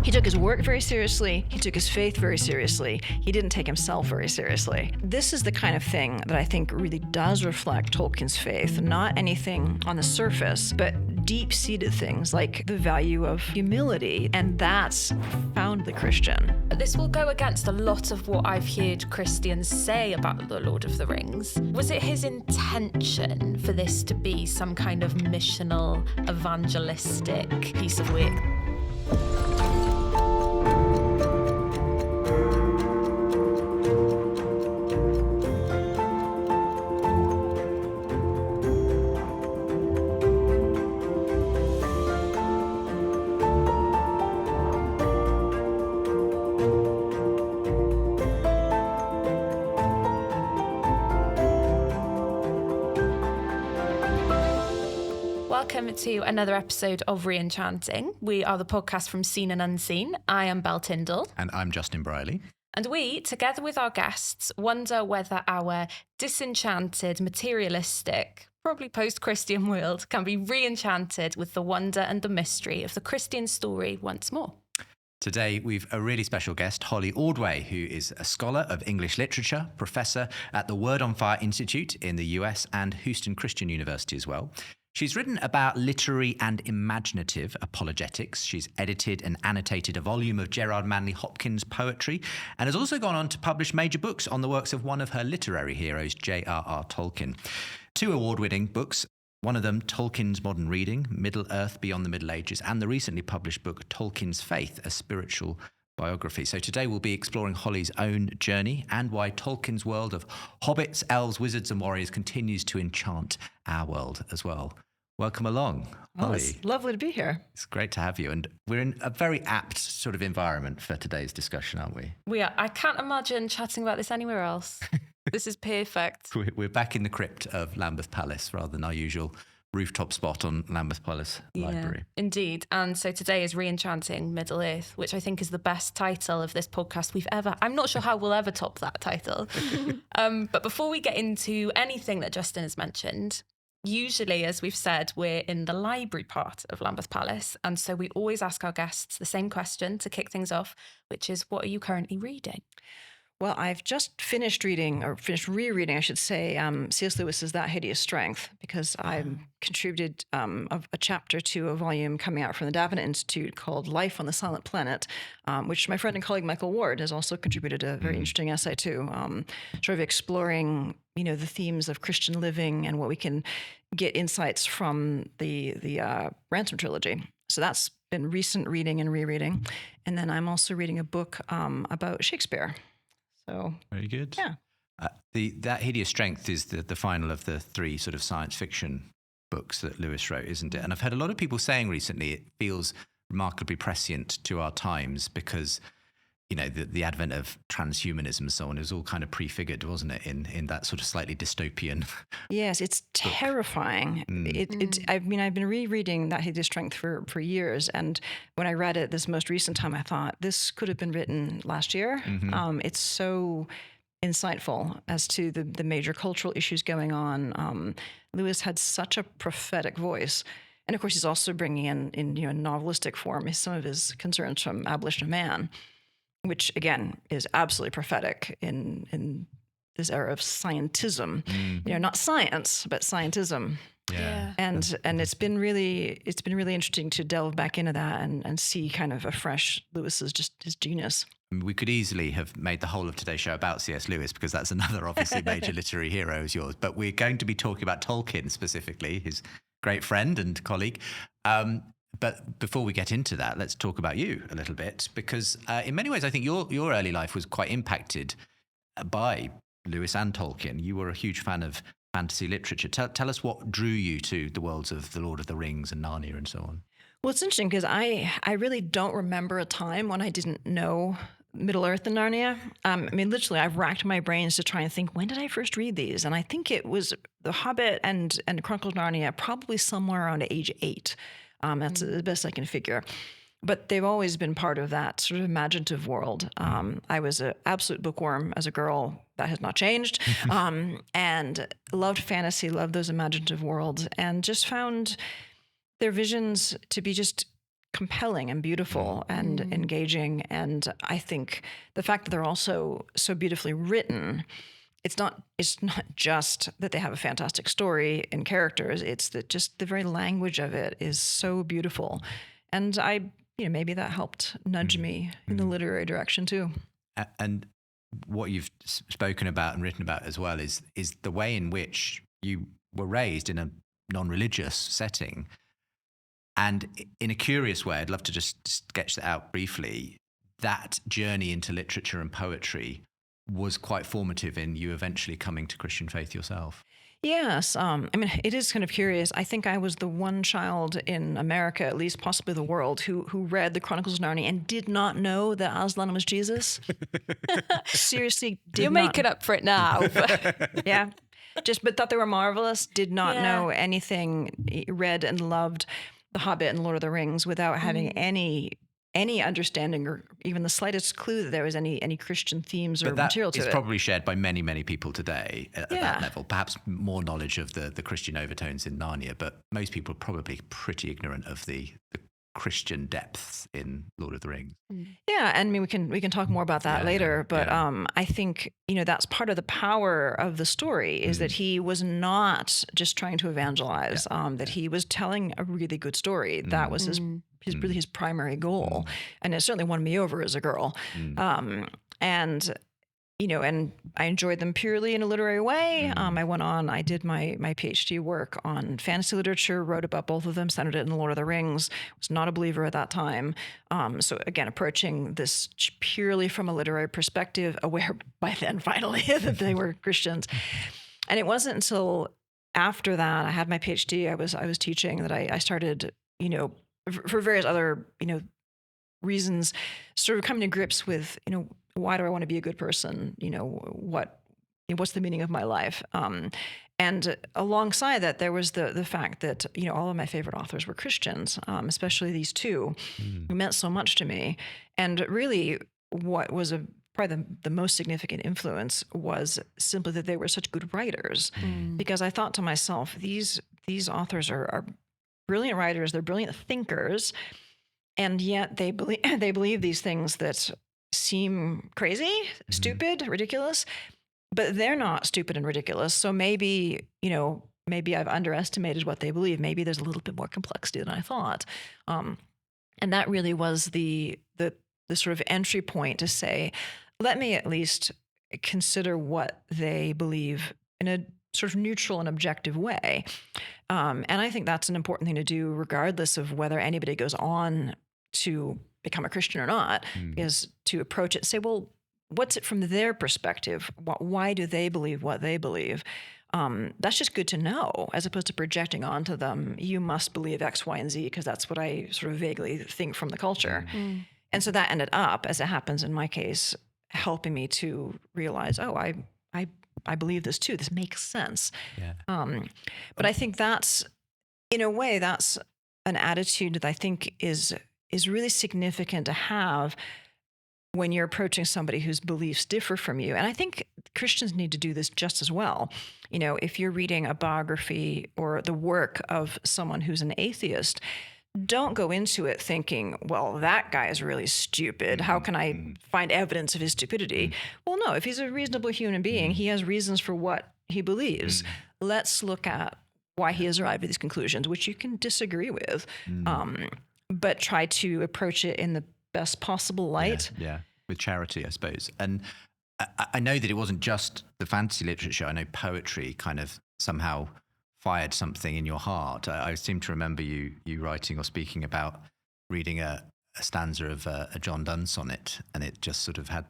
He took his work very seriously. He took his faith very seriously. He didn't take himself very seriously. This is the kind of thing that I think really does reflect Tolkien's faith, not anything on the surface, but deep-seated things like the value of humility, and that's profoundly Christian. This will go against a lot of what I've heard Christians say about The Lord of the Rings. Was it his intention for this to be some kind of missional, evangelistic piece of work? Welcome to another episode of Re-Enchanting. We are the podcast from Seen and Unseen. I am Belle Tindall. And I'm Justin Brierley. And we, together with our guests, wonder whether our disenchanted, materialistic, probably post-Christian world can be re-enchanted with the wonder and the mystery of the Christian story once more. Today, we've a really special guest, Holly Ordway, who is a scholar of English literature, professor at the Word on Fire Institute in the US and Houston Christian University as well. She's written about literary and imaginative apologetics. She's edited and annotated a volume of Gerard Manley Hopkins' poetry and has also gone on to publish major books on the works of one of her literary heroes, JRR Tolkien. 2 award-winning books, one of them Tolkien's Modern Reading, Middle-earth Beyond the Middle Ages, and the recently published book Tolkien's Faith, a spiritual biography. So today we'll be exploring Holly's own journey and why Tolkien's world of hobbits, elves, wizards and warriors continues to enchant our world as well. Welcome along, Holly. It's lovely to be here. It's great to have you. And we're in a very apt sort of environment for today's discussion, aren't we? We are. I can't imagine chatting about this anywhere else. This is perfect. We're back in the crypt of Lambeth Palace rather than our usual rooftop spot on Lambeth Palace Library. Yeah, indeed. And so today is Re-Enchanting Middle-earth, which I think is the best title of this podcast we've ever... I'm not sure how we'll ever top that title. But before we get into anything that Justin has mentioned, usually, as we've said, we're in the library part of Lambeth Palace. And so we always ask our guests the same question to kick things off, which is, what are you currently reading? Well, I've just finished rereading, I should say, C.S. Lewis's That Hideous Strength, because I contributed a chapter to a volume coming out from the Davenant Institute called Life on the Silent Planet, which my friend and colleague Michael Ward has also contributed a very interesting essay to, sort of exploring, the themes of Christian living and what we can get insights from the Ransom trilogy. So that's been recent reading and rereading. And then I'm also reading a book about Shakespeare. So, very good. Yeah. That Hideous Strength is the final of the 3 sort of science fiction books that Lewis wrote, isn't it? And I've heard a lot of people saying recently it feels remarkably prescient to our times because, the advent of transhumanism and so on is all kind of prefigured, wasn't it, in that sort of slightly dystopian Yes, it's terrifying. I've been rereading That Hideous Strength for years, and when I read it this most recent time, I thought this could have been written last year. It's so insightful as to the major cultural issues going on. Lewis had such a prophetic voice. And of course, he's also bringing in novelistic form some of his concerns from Abolition of Man, which again is absolutely prophetic in this era of scientism. Not science, but scientism. Yeah. And it's been really interesting to delve back into that and see kind of afresh Lewis's just his genius. We could easily have made the whole of today's show about C.S. Lewis because that's another obviously major literary hero as yours. But we're going to be talking about Tolkien specifically, his great friend and colleague. But before we get into that, let's talk about you a little bit, because in many ways, I think your early life was quite impacted by Lewis and Tolkien. You were a huge fan of fantasy literature. Tell us what drew you to the worlds of The Lord of the Rings and Narnia and so on. Well, it's interesting because I really don't remember a time when I didn't know Middle-earth and Narnia. Literally, I've racked my brains to try and think, when did I first read these? And I think it was The Hobbit and Chronicles of Narnia, probably somewhere around age 8. That's the best I can figure. But they've always been part of that sort of imaginative world. I was an absolute bookworm as a girl. That has not changed. And loved fantasy, loved those imaginative worlds, and just found their visions to be just compelling and beautiful and engaging. And I think the fact that they're also so beautifully written, it's not just that they have a fantastic story and characters. It's that just the very language of it is so beautiful. And maybe that helped nudge me in the literary direction too. And what you've spoken about and written about as well is the way in which you were raised in a non-religious setting. And in a curious way, I'd love to just sketch that out briefly. That journey into literature and poetry was quite formative in you eventually coming to Christian faith yourself. Yes. It is kind of curious. I think I was the one child in America, at least possibly the world, who read the Chronicles of Narnia and did not know that Aslan was Jesus. Seriously, You're making up for it now. Yeah. But thought they were marvelous, did not know anything, read and loved The Hobbit and Lord of the Rings without having any understanding or even the slightest clue that there was any Christian themes or material to it. It's probably shared by many, many people today at that level. Perhaps more knowledge of the Christian overtones in Narnia, but most people are probably pretty ignorant of the Christian depths in Lord of the Rings. Yeah, and we can talk more about that later. But I think that's part of the power of the story is that he was not just trying to evangelize. That he was telling a really good story. That was his primary goal, and it certainly won me over as a girl. And I enjoyed them purely in a literary way. I went on, I did my PhD work on fantasy literature, wrote about both of them, centered it in The Lord of the Rings, was not a believer at that time. So again, approaching this purely from a literary perspective, aware by then finally that they were Christians. And it wasn't until after that, I had my PhD, I was teaching, that I started, for various other, reasons, sort of coming to grips with, why do I want to be a good person? What's the meaning of my life? And alongside that, there was the fact that, all of my favorite authors were Christians, especially these two, who meant so much to me. And really what was probably the most significant influence was simply that they were such good writers. Because I thought to myself, these authors are brilliant writers, they're brilliant thinkers, and yet they believe these things that seem crazy, stupid, ridiculous, but they're not stupid and ridiculous. So maybe I've underestimated what they believe. Maybe there's a little bit more complexity than I thought. And that really was the sort of entry point to say, let me at least consider what they believe in a sort of neutral and objective way. And I think that's an important thing to do regardless of whether anybody goes on to become a Christian or not, is to approach it and say, well, what's it from their perspective? Why do they believe what they believe? That's just good to know, as opposed to projecting onto them, you must believe X, Y, and Z, because that's what I sort of vaguely think from the culture. And so that ended up, as it happens in my case, helping me to realize, oh, I believe this too. This makes sense. But I think that's, in a way, that's an attitude that I think is really significant to have when you're approaching somebody whose beliefs differ from you. And I think Christians need to do this just as well. If you're reading a biography or the work of someone who's an atheist, don't go into it thinking, well, that guy is really stupid. How can I find evidence of his stupidity? Well, no, if he's a reasonable human being, he has reasons for what he believes. Let's look at why he has arrived at these conclusions, which you can disagree with, but try to approach it in the best possible light. Yeah, with charity, I suppose. And I know that it wasn't just the fantasy literature. I know poetry kind of somehow fired something in your heart. I seem to remember you writing or speaking about reading a stanza of a John Donne sonnet, and it just sort of had,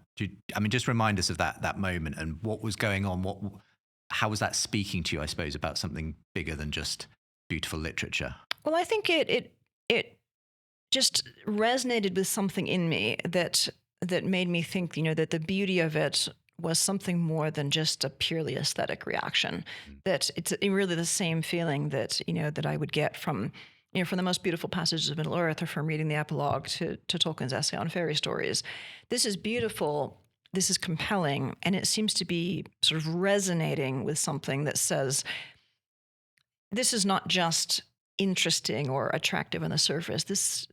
just remind us of that moment and what was going on. How was that speaking to you, I suppose, about something bigger than just beautiful literature? Well, I think it just resonated with something in me that made me think, that the beauty of it was something more than just a purely aesthetic reaction. That it's really the same feeling that that I would get from from the most beautiful passages of Middle Earth, or from reading the epilogue to Tolkien's essay on fairy stories. This is beautiful. This is compelling, and it seems to be sort of resonating with something that says, this is not just interesting or attractive on the surface.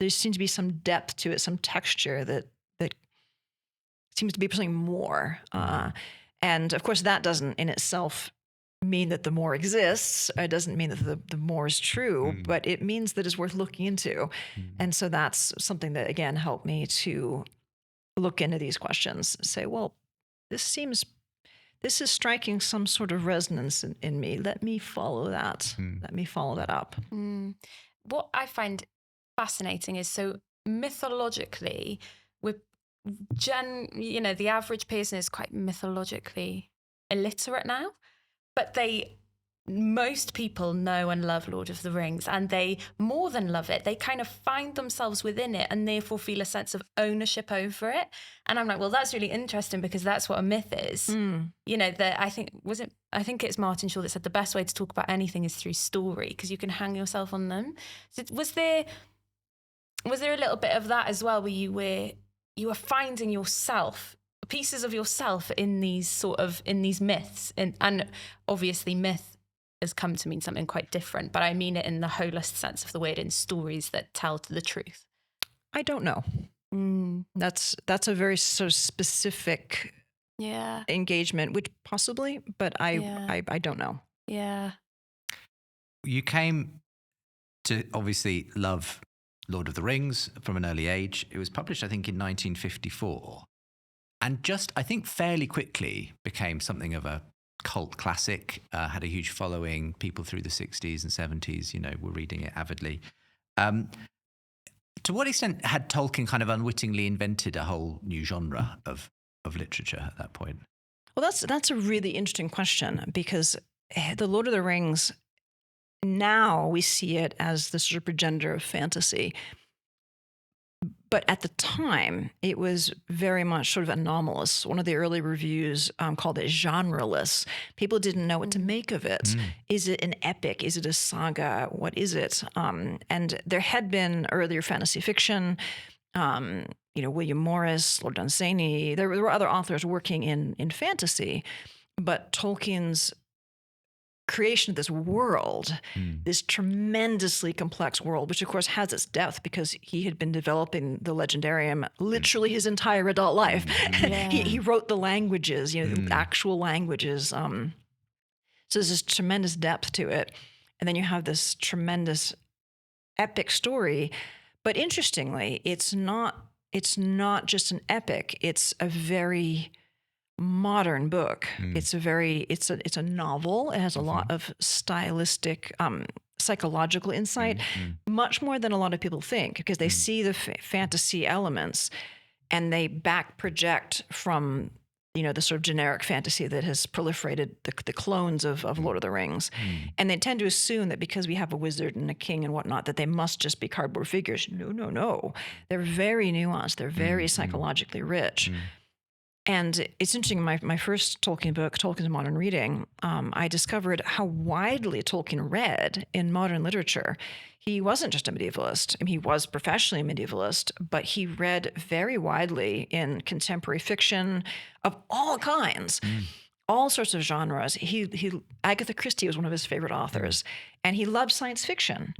there seems to be some depth to it, some texture that seems to be something more. And of course, that doesn't in itself mean that the more exists. It doesn't mean that the more is true, but it means that it's worth looking into. And so that's something that, again, helped me to look into these questions, say, well, this is striking some sort of resonance in me. Let me follow that. Let me follow that up. What I find fascinating is, so mythologically, the average person is quite mythologically illiterate now, but most people know and love Lord of the Rings, and they more than love it. They kind of find themselves within it and therefore feel a sense of ownership over it. And I'm like, well, that's really interesting, because that's what a myth is. I think it's Martin Shaw that said the best way to talk about anything is through story, because you can hang yourself on them. So was there a little bit of that as well, where you were finding yourself, pieces of yourself in these myths, and obviously myth has come to mean something quite different, but I mean it in the holist sense of the word, in stories that tell the truth? I don't know. That's a very sort of specific engagement, which possibly, but I don't know. Yeah. You came to obviously love Lord of the Rings from an early age. It was published, I think, in 1954. And just, I think, fairly quickly became something of a cult classic, had a huge following. People through the 60s and 70s, were reading it avidly. To what extent had Tolkien kind of unwittingly invented a whole new genre of literature at that point? Well, that's a really interesting question, because the Lord of the Rings, now we see it as the sort of progenitor of fantasy. But at the time, it was very much sort of anomalous. One of the early reviews called it genreless. People didn't know what to make of it. Is it an epic? Is it a saga? What is it? And there had been earlier fantasy fiction, William Morris, Lord Dunsany. There were other authors working in fantasy, but Tolkien's creation of this world, this tremendously complex world, which of course has its depth because he had been developing the legendarium literally his entire adult life. He wrote the languages, the actual languages. So there's this tremendous depth to it. And then you have this tremendous epic story. But interestingly, it's not just an epic. It's a very modern book. It's a novel. It has a lot of stylistic, psychological insight, much more than a lot of people think, because they see the fantasy elements and they back project from the sort of generic fantasy that has proliferated, the clones of Lord of the Rings. And they tend to assume that because we have a wizard and a king and whatnot, that they must just be cardboard figures. No. They're very nuanced. They're very psychologically rich. And it's interesting, my first Tolkien book, Tolkien's Modern Reading, I discovered how widely Tolkien read in modern literature. He wasn't just a medievalist. I mean, he was professionally a medievalist, but he read very widely in contemporary fiction of all kinds, all sorts of genres. Agatha Christie was one of his favorite authors, and he loved science fiction,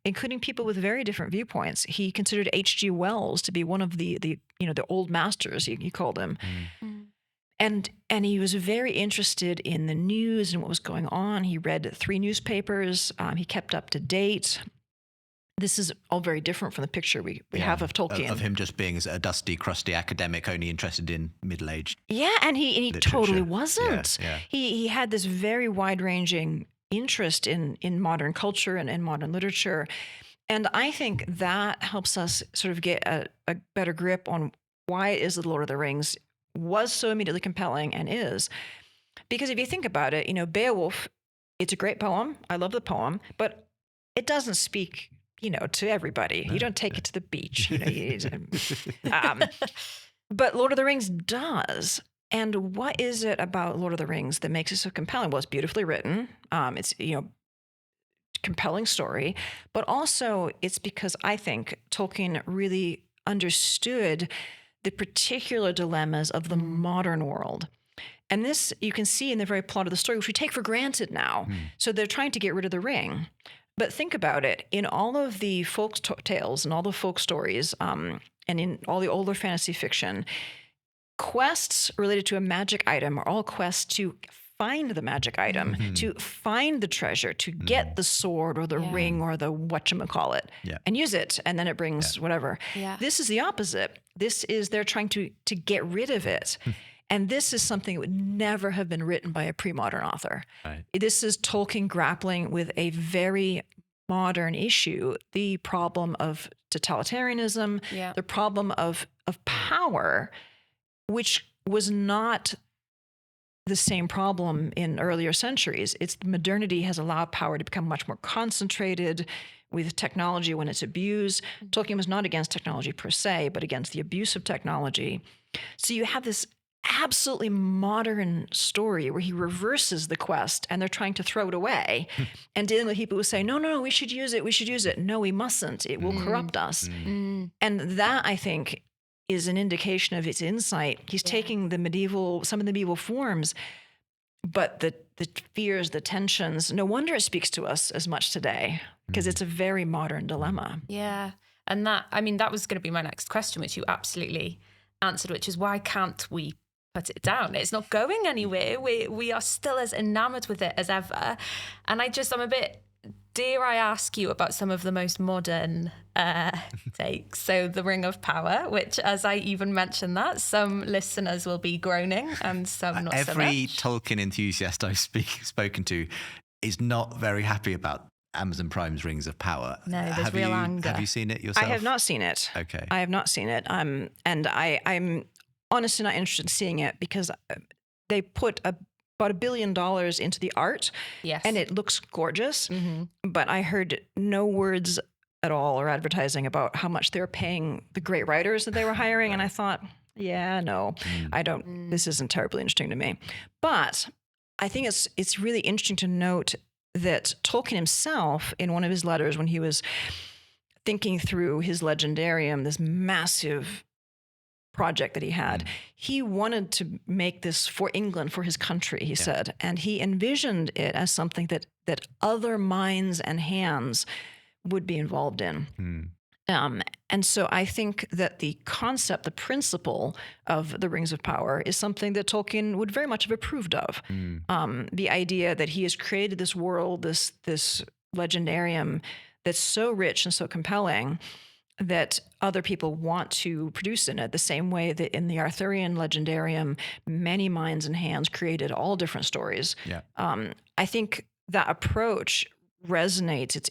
including people with very different viewpoints. He considered H.G. Wells to be one of the old masters, he called him. And he was very interested in the news and what was going on. He read 3 newspapers. He kept up to date. This is all very different from the picture we have of Tolkien. Of him just being a dusty, crusty academic, only interested in middle-aged and he totally wasn't. Yeah. He had this very wide-ranging interest in modern culture and in modern literature. And I think that helps us sort of get a better grip on why it is that Lord of the Rings was so immediately compelling and is. Because if you think about it, Beowulf, it's a great poem. I love the poem, but it doesn't speak to everybody. You don't take it to the beach. But Lord of the Rings does. And what is it about Lord of the Rings that makes it so compelling? Well, it's beautifully written. It's, compelling story. But also it's because I think Tolkien really understood the particular dilemmas of the modern world. And this you can see in the very plot of the story, which we take for granted now. So they're trying to get rid of the ring. But think about it. In all of the folk tales and all the folk stories, and in all the older fantasy fiction, quests related to a magic item are all quests to find the magic item, to find the treasure, to get the sword or the ring or the whatchamacallit and use it. And then it brings whatever. Yeah. This is the opposite. This is they're trying to get rid of it. And this is something that would never have been written by a pre-modern author. Right. This is Tolkien grappling with a very modern issue, the problem of totalitarianism, the problem of power, which was not the same problem in earlier centuries. It's modernity has allowed power to become much more concentrated with technology when it's abused. Tolkien was not against technology per se, but against the abuse of technology. So you have this absolutely modern story where he reverses the quest and they're trying to throw it away and dealing with people who say, no, we should use it. No, we mustn't. It will corrupt us. And that, I think, is an indication of his insight. He's taking some of the medieval forms, but the fears, the tensions, no wonder it speaks to us as much today, because it's a very modern dilemma. Yeah. And that was going to be my next question, which you absolutely answered, which is why can't we put it down? It's not going anywhere. We are still as enamored with it as ever. And I'm a bit, dare I ask you about some of the most modern takes? So the Ring of Power, which, as I even mentioned that, some listeners will be groaning and some not so much. Every Tolkien enthusiast I've spoken to is not very happy about Amazon Prime's Rings of Power. No, there's real anger. Have you seen it yourself? I have not seen it. Okay. I have not seen it. And I'm honestly not interested in seeing it because they put about $1 billion into the art. Yes. And it looks gorgeous. But I heard no words at all or advertising about how much they were paying the great writers that they were hiring. And I thought, I don't, this isn't terribly interesting to me. But I think it's really interesting to note that Tolkien himself, in one of his letters when he was thinking through his legendarium, this massive project that he had, he wanted to make this for England, for his country, he said. And he envisioned it as something that other minds and hands would be involved in. And so I think that the concept, the principle of the Rings of Power is something that Tolkien would very much have approved of. The idea that he has created this world, this legendarium that's so rich and so compelling that other people want to produce in it, the same way that in the Arthurian legendarium, many minds and hands created all different stories. I think that approach resonates.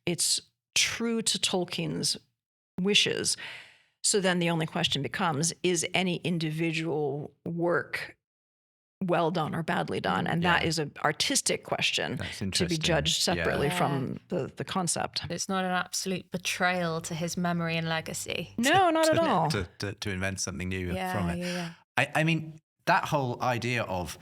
It's true to Tolkien's wishes. So then the only question becomes, is any individual work well done or badly done? And that is an artistic question to be judged separately from the concept. It's not an absolute betrayal to his memory and legacy. No, not at all. To invent something new from it. I mean, that whole idea of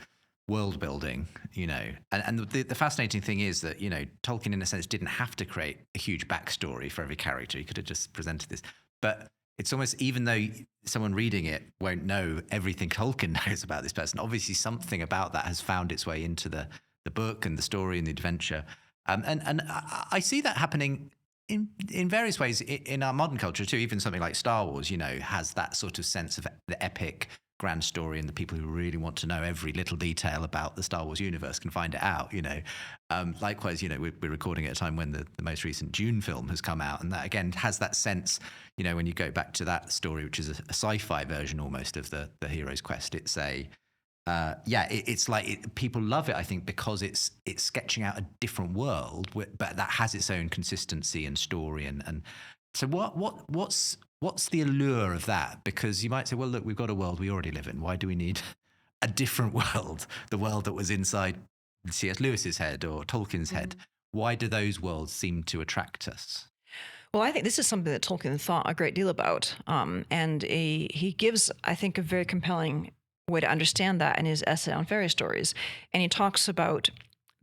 world building, and the fascinating thing is that, Tolkien in a sense didn't have to create a huge backstory for every character. He could have just presented this. But it's almost, even though someone reading it won't know everything Tolkien knows about this person, obviously something about that has found its way into the book and the story and the adventure. And I see that happening in various ways in our modern culture too. Even something like Star Wars, has that sort of sense of the epic grand story, and the people who really want to know every little detail about the Star Wars universe can find it out, Likewise, we're recording at a time when the most recent Dune film has come out, and that again has that sense, when you go back to that story, which is a sci-fi version almost of the hero's quest. It's it's like people love it, I think, because it's sketching out a different world, but that has its own consistency and story, and so what's the allure of that? Because you might say, well, look, we've got a world we already live in. Why do we need a different world? The world that was inside C.S. Lewis's head or Tolkien's head. Why do those worlds seem to attract us? Well, I think this is something that Tolkien thought a great deal about. And he gives, I think, a very compelling way to understand that in his essay on fairy stories. And he talks about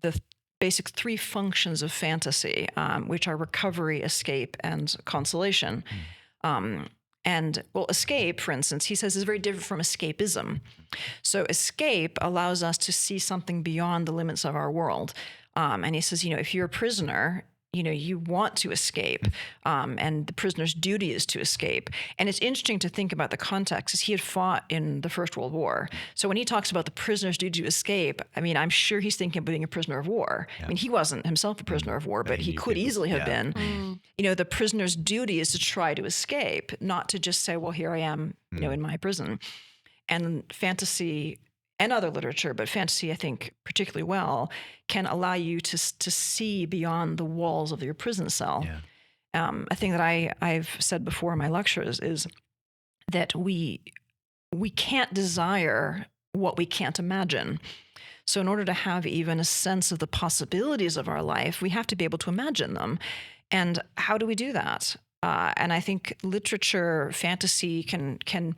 the basic three functions of fantasy, which are recovery, escape, and consolation. Escape, for instance, he says, is very different from escapism. So escape allows us to see something beyond the limits of our world. And he says, if you're a prisoner, you want to escape, and the prisoner's duty is to escape. And it's interesting to think about the context, as he had fought in the First World War. So when he talks about the prisoner's duty to escape, I mean, I'm sure he's thinking of being a prisoner of war. I mean, he wasn't himself a prisoner of war, but he could easily have been. The prisoner's duty is to try to escape, not to just say, well, here I am, in my prison. And fantasy and other literature, but fantasy, I think, particularly well, can allow you to see beyond the walls of your prison cell. A thing that I've said before in my lectures is that we can't desire what we can't imagine. So in order to have even a sense of the possibilities of our life, we have to be able to imagine them. And how do we do that? And I think literature, fantasy can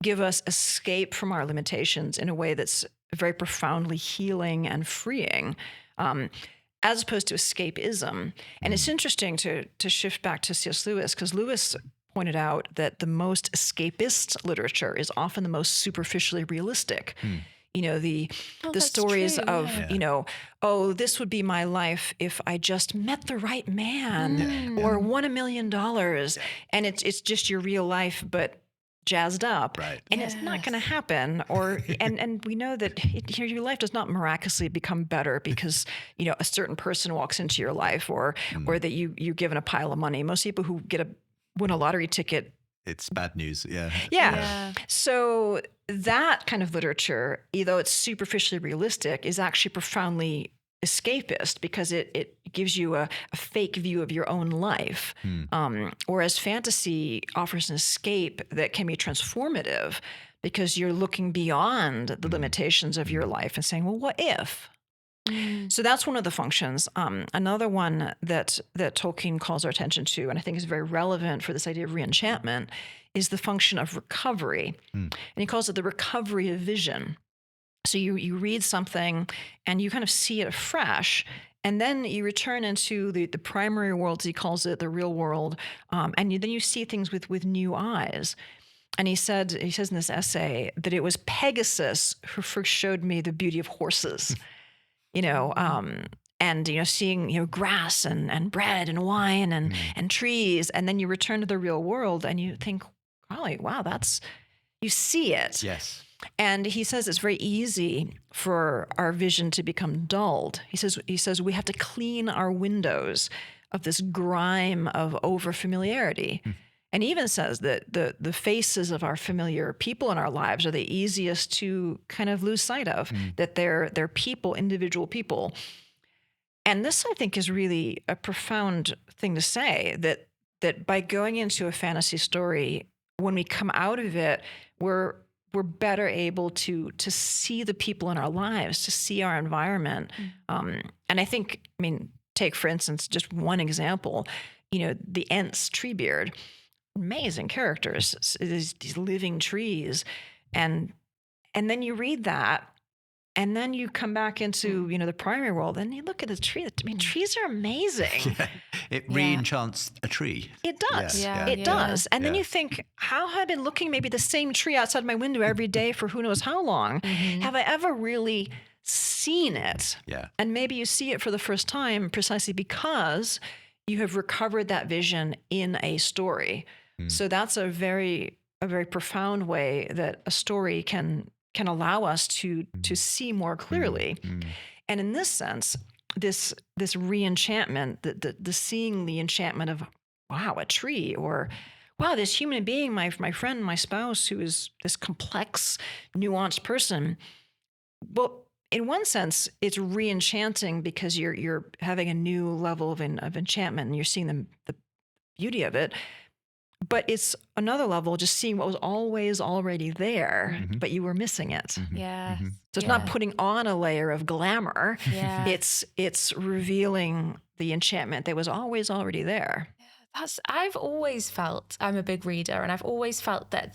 give us escape from our limitations in a way that's very profoundly healing and freeing, as opposed to escapism. And it's interesting to shift back to C.S. Lewis, because Lewis pointed out that the most escapist literature is often the most superficially realistic. The stories of, this would be my life if I just met the right man or won $1 million. And it's just your real life, but jazzed up, and it's not going to happen. And we know that your life does not miraculously become better because a certain person walks into your life, or that you're given a pile of money. Most people who win a lottery ticket, it's bad news. So that kind of literature, though it's superficially realistic, is actually profoundly escapist, because it gives you a fake view of your own life. Whereas fantasy offers an escape that can be transformative, because you're looking beyond the limitations of your life and saying, well, what if? So that's one of the functions. Another one that Tolkien calls our attention to, and I think is very relevant for this idea of re-enchantment, is the function of recovery. And he calls it the recovery of vision. So you read something and you kind of see it afresh, and then you return into the primary world, as he calls it, the real world, and then you see things with new eyes. And he says in this essay that it was Pegasus who first showed me the beauty of horses, and seeing grass and bread and wine and trees, and then you return to the real world and you think, golly, wow, you see it. Yes. And he says it's very easy for our vision to become dulled. He says we have to clean our windows of this grime of over-familiarity. And he even says that the faces of our familiar people in our lives are the easiest to kind of lose sight of, that they're people, individual people. And this, I think, is really a profound thing to say, that by going into a fantasy story, when we come out of it, we're better able to see the people in our lives, to see our environment. And I think, take, for instance, just one example, the Ents Treebeard, amazing characters, these living trees. And then you read that, and then you come back into, the primary world, and you look at the tree. Trees are amazing. It re-enchants a tree. It does. It does. And then you think, how have I been looking maybe the same tree outside my window every day for who knows how long? Have I ever really seen it? And maybe you see it for the first time precisely because you have recovered that vision in a story. So that's a very profound way that a story can allow us to see more clearly. And in this sense, this re-enchantment, the seeing the enchantment of, wow, a tree, or wow, this human being, my friend, my spouse, who is this complex, nuanced person. Well, in one sense, it's re-enchanting because you're having a new level of enchantment, and you're seeing the beauty of it. But it's another level, just seeing what was always already there, but you were missing it. So it's not putting on a layer of glamour. It's revealing the enchantment that was always already there. I've always felt, I'm a big reader, and I've always felt that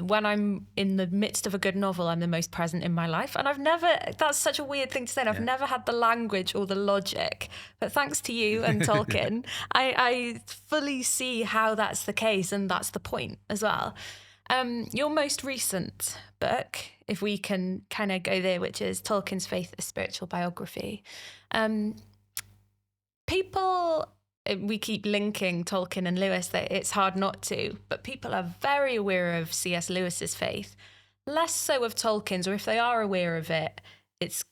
when I'm in the midst of a good novel, I'm the most present in my life. And that's such a weird thing to say. And I've never had the language or the logic, but thanks to you and Tolkien, I fully see how that's the case. And that's the point as well. Your most recent book, if we can kind of go there, which is Tolkien's Faith, a Spiritual Biography. people, we keep linking Tolkien and Lewis, that it's hard not to, but people are very aware of C.S. Lewis's faith, less so of Tolkien's, or if they are aware of it, it's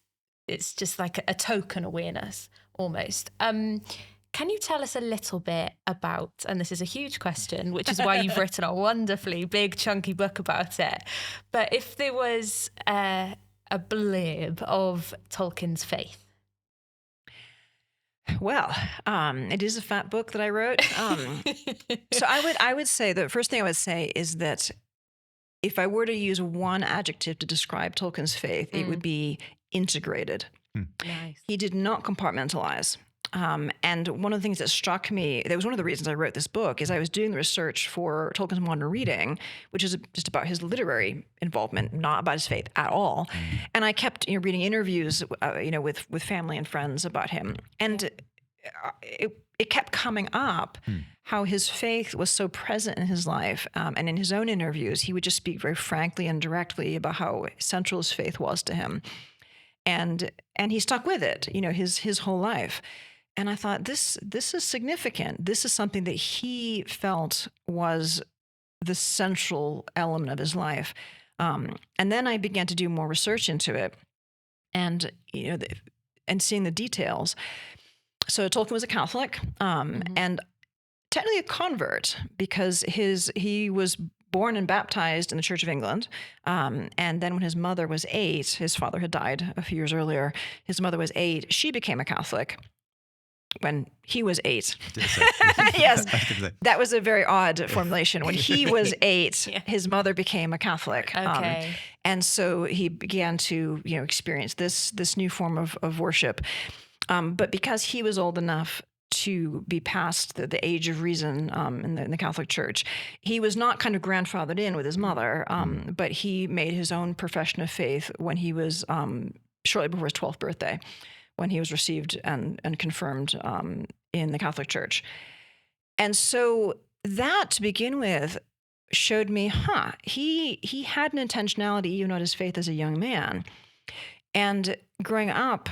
just like a token awareness almost. Can you tell us a little bit about, and this is a huge question, which is why you've written a wonderfully big chunky book about it, but if there was a blurb of Tolkien's faith? Well, it is a fat book that I wrote. So I would say the first thing I would say is that if I were to use one adjective to describe Tolkien's faith, it would be integrated. Nice. He did not compartmentalize. And one of the things that struck me, that was one of the reasons I wrote this book, is I was doing the research for Tolkien's Modern Reading, which is just about his literary involvement, not about his faith at all. And I kept reading interviews, with family and friends about him, and it kept coming up how his faith was so present in his life, and in his own interviews, he would just speak very frankly and directly about how central his faith was to him, and he stuck with it, his whole life. And I thought, this is significant. This is something that he felt was the central element of his life. And then I began to do more research into it, and and seeing the details. So Tolkien was a Catholic, and technically a convert, because he was born and baptized in the Church of England. And then when his mother was 8, his father had died a few years earlier. His mother was 8. She became a Catholic when he was 8. Yes, that was a very odd formulation. When he was 8, his mother became a Catholic. Okay. And so he began to, experience this new form of worship. But because he was old enough to be past the age of reason in the Catholic Church, he was not kind of grandfathered in with his mother, but he made his own profession of faith when he was shortly before his 12th birthday, when he was received and confirmed in the Catholic Church. And so that, to begin with, showed me, he had an intentionality even about his faith as a young man. And growing up,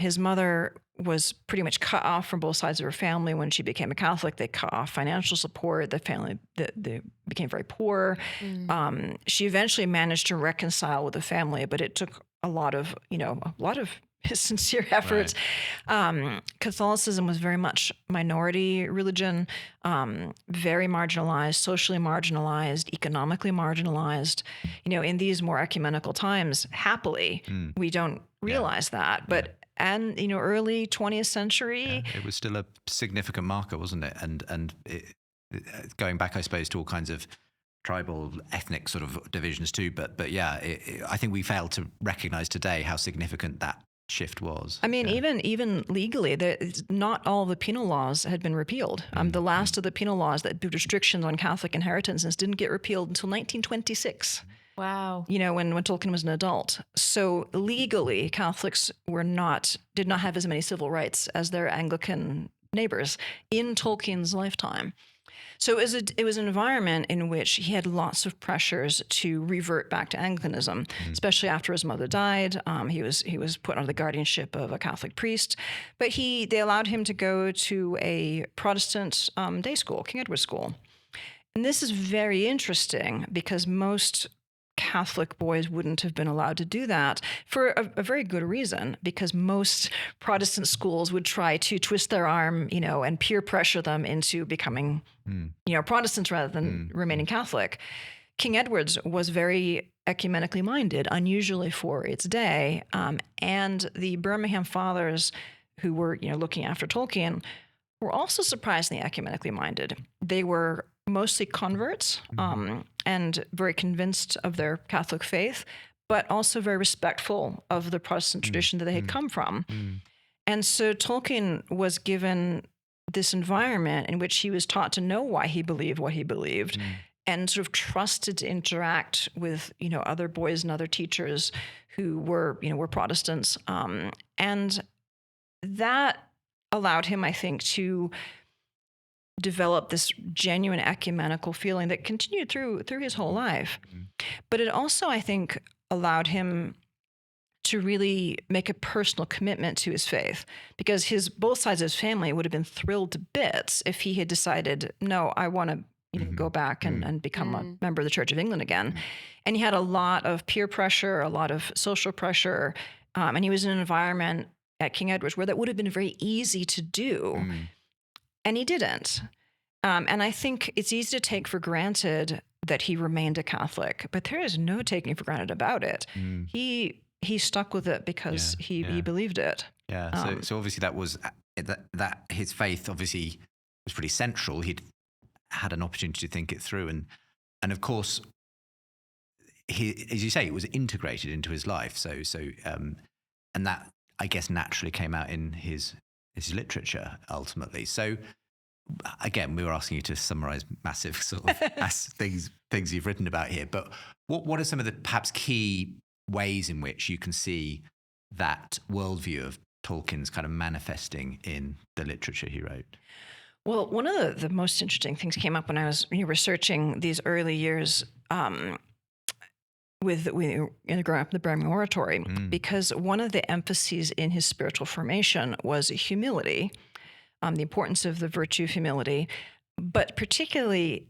his mother was pretty much cut off from both sides of her family. When she became a Catholic, they cut off financial support. The family they became very poor. She eventually managed to reconcile with the family, but it took a lot of sincere efforts. Right. Catholicism was very much minority religion, very marginalized, socially marginalized, economically marginalized. In these more ecumenical times, happily, we don't realize that, but. And early 20th century, it was still a significant marker, wasn't it? And going back, I suppose, to all kinds of tribal, ethnic sort of divisions too. But yeah, I think we fail to recognize today how significant that shift was. I mean, even legally, not all the penal laws had been repealed. The last of the penal laws that put restrictions on Catholic inheritances didn't get repealed until 1926. Wow. When Tolkien was an adult. So legally, Catholics did not have as many civil rights as their Anglican neighbors in Tolkien's lifetime. So it was an environment in which he had lots of pressures to revert back to Anglicanism, especially after his mother died. He was put under the guardianship of a Catholic priest, but they allowed him to go to a Protestant day school, King Edward's School. And this is very interesting because most Catholic boys wouldn't have been allowed to do that for a very good reason, because most Protestant schools would try to twist their arm, and peer pressure them into becoming, Protestants rather than remaining Catholic. King Edward's was very ecumenically minded, unusually for its day, and the Birmingham Fathers, who were, looking after Tolkien, were also surprisingly ecumenically minded. They were mostly converts, and very convinced of their Catholic faith, but also very respectful of the Protestant tradition that they had come from. And so Tolkien was given this environment in which he was taught to know why he believed what he believed, and sort of trusted to interact with, other boys and other teachers who were Protestants. And that allowed him, I think, to develop this genuine ecumenical feeling that continued through his whole life. But it also, I think, allowed him to really make a personal commitment to his faith, because both sides of his family would have been thrilled to bits if he had decided, no, I want to go back and become a member of the Church of England again. And he had a lot of peer pressure, a lot of social pressure, and he was in an environment at King Edward's where that would have been very easy to do, and he didn't. And I think it's easy to take for granted that he remained a Catholic, but there is no taking for granted about it. He stuck with it because he believed it. Yeah. So obviously that was that his faith obviously was pretty central. He'd had an opportunity to think it through, and of course, he, as you say, it was integrated into his life. So and that, I guess, naturally came out in his literature ultimately. So again, we were asking you to summarize massive sort of things you've written about here, but what are some of the perhaps key ways in which you can see that worldview of Tolkien's kind of manifesting in the literature he wrote? Well, one of the most interesting things came up when I was researching these early years with growing up in the Birmingham Oratory, because one of the emphases in his spiritual formation was humility, the importance of the virtue of humility, but particularly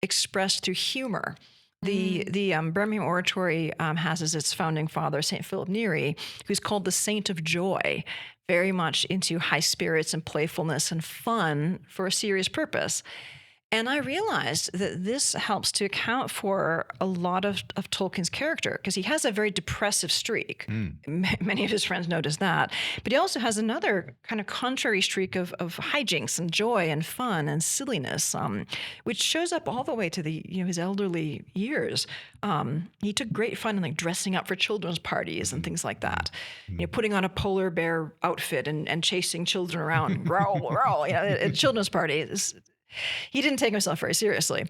expressed through humor. The Birmingham Oratory has as its founding father St. Philip Neri, who's called the Saint of Joy, very much into high spirits and playfulness and fun for a serious purpose. And I realized that this helps to account for a lot of Tolkien's character, because he has a very depressive streak. Many of his friends notice that. But he also has another kind of contrary streak of hijinks and joy and fun and silliness, which shows up all the way to his elderly years. He took great fun in like dressing up for children's parties and things like that. Putting on a polar bear outfit and chasing children around, growl, at children's parties. He didn't take himself very seriously.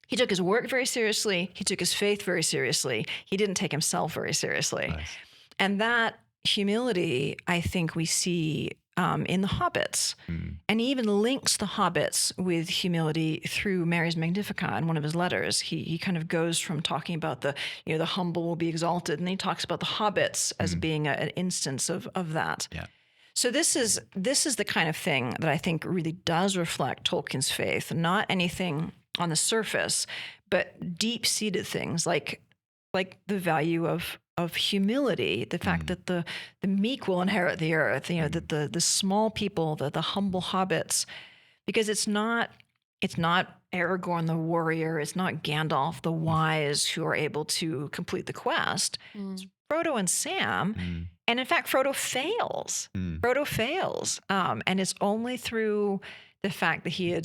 He took his work very seriously. He took his faith very seriously. He didn't take himself very seriously. Nice. And that humility, I think we see in the hobbits. And he even links the hobbits with humility through Mary's Magnificat in one of his letters. He kind of goes from talking about the humble will be exalted, and then he talks about the hobbits as being an instance of that. Yeah. So this is the kind of thing that I think really does reflect Tolkien's faith, not anything on the surface, but deep-seated things like the value of humility, the fact that the meek will inherit the earth, that the small people, the humble hobbits, because it's not Aragorn the warrior, it's not Gandalf the wise who are able to complete the quest. It's Frodo and Sam. And in fact, Frodo fails. Frodo fails. And it's only through the fact that he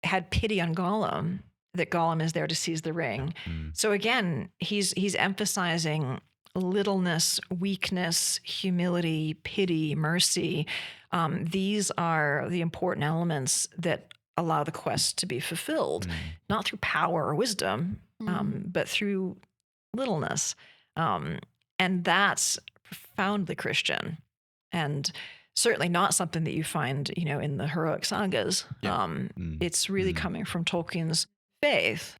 had pity on Gollum that Gollum is there to seize the ring. So again, he's emphasizing littleness, weakness, humility, pity, mercy. These are the important elements that allow the quest to be fulfilled, not through power or wisdom, but through littleness. And that's profoundly Christian, and certainly not something that you find, in the heroic sagas. It's really coming from Tolkien's faith.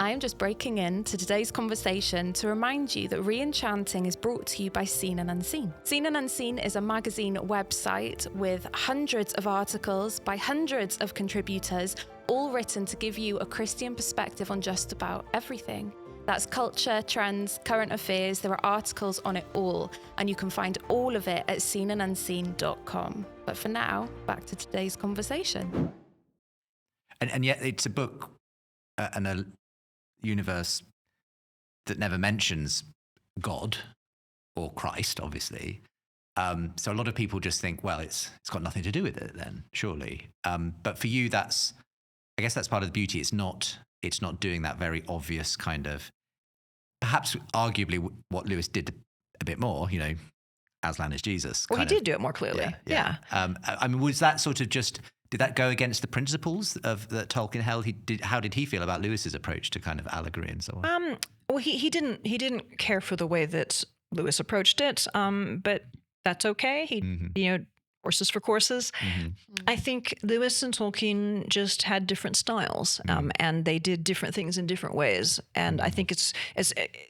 I am just breaking into today's conversation to remind you that Re-Enchanting is brought to you by Seen and Unseen. Seen and Unseen is a magazine website with hundreds of articles by hundreds of contributors, all written to give you a Christian perspective on just about everything. That's culture, trends, current affairs. There are articles on it all, and you can find all of it at seenandunseen.com. But for now, back to today's conversation. And yet it's a book and a universe that never mentions God or Christ, obviously. So a lot of people just think, well, it's got nothing to do with it then, surely. But for you, I guess that's part of the beauty. It's not doing that very obvious kind of, perhaps arguably what Lewis did a bit more, Aslan is Jesus. Well, he did do it more clearly. Yeah. I mean, was that sort of did that go against the principles that Tolkien held? How did he feel about Lewis's approach to kind of allegory and so on? Well, he didn't care for the way that Lewis approached it, but that's okay. He, horses for courses. I think Lewis and Tolkien just had different styles, and they did different things in different ways. And I think it's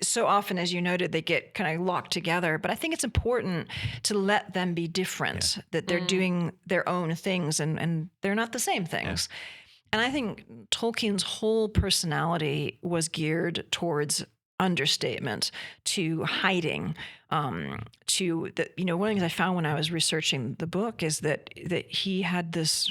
so often, as you noted, they get kind of locked together. But I think it's important to let them be different, that they're doing their own things, and they're not the same things. And I think Tolkien's whole personality was geared towards understatement, to hiding, to the, one of the things I found when I was researching the book is that he had this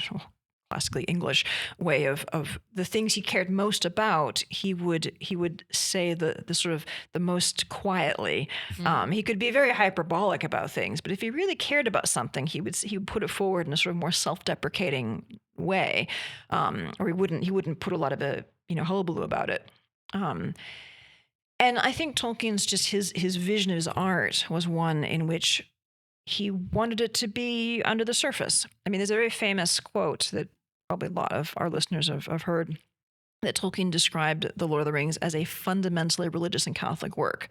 classically English way of the things he cared most about, he would say the sort of the most quietly. He could be very hyperbolic about things, but if he really cared about something, he would put it forward in a sort of more self-deprecating way, or he wouldn't put a lot of a hullabaloo about it. And I think Tolkien's just his vision of his art was one in which he wanted it to be under the surface. I mean, there's a very famous quote that probably a lot of our listeners have heard, that Tolkien described The Lord of the Rings as a fundamentally religious and Catholic work.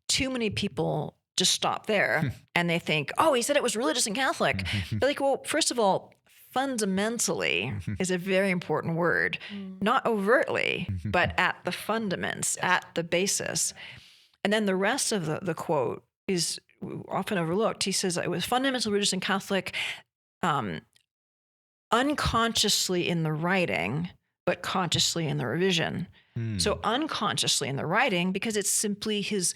Too many people just stop there and they think, oh, he said it was religious and Catholic. But like, well, first of all, fundamentally is a very important word, not overtly, but at the fundaments, at the basis. And then the rest of the quote is often overlooked. He says it was fundamentally religious and Catholic, unconsciously in the writing, but consciously in the revision. So unconsciously in the writing, because it's simply his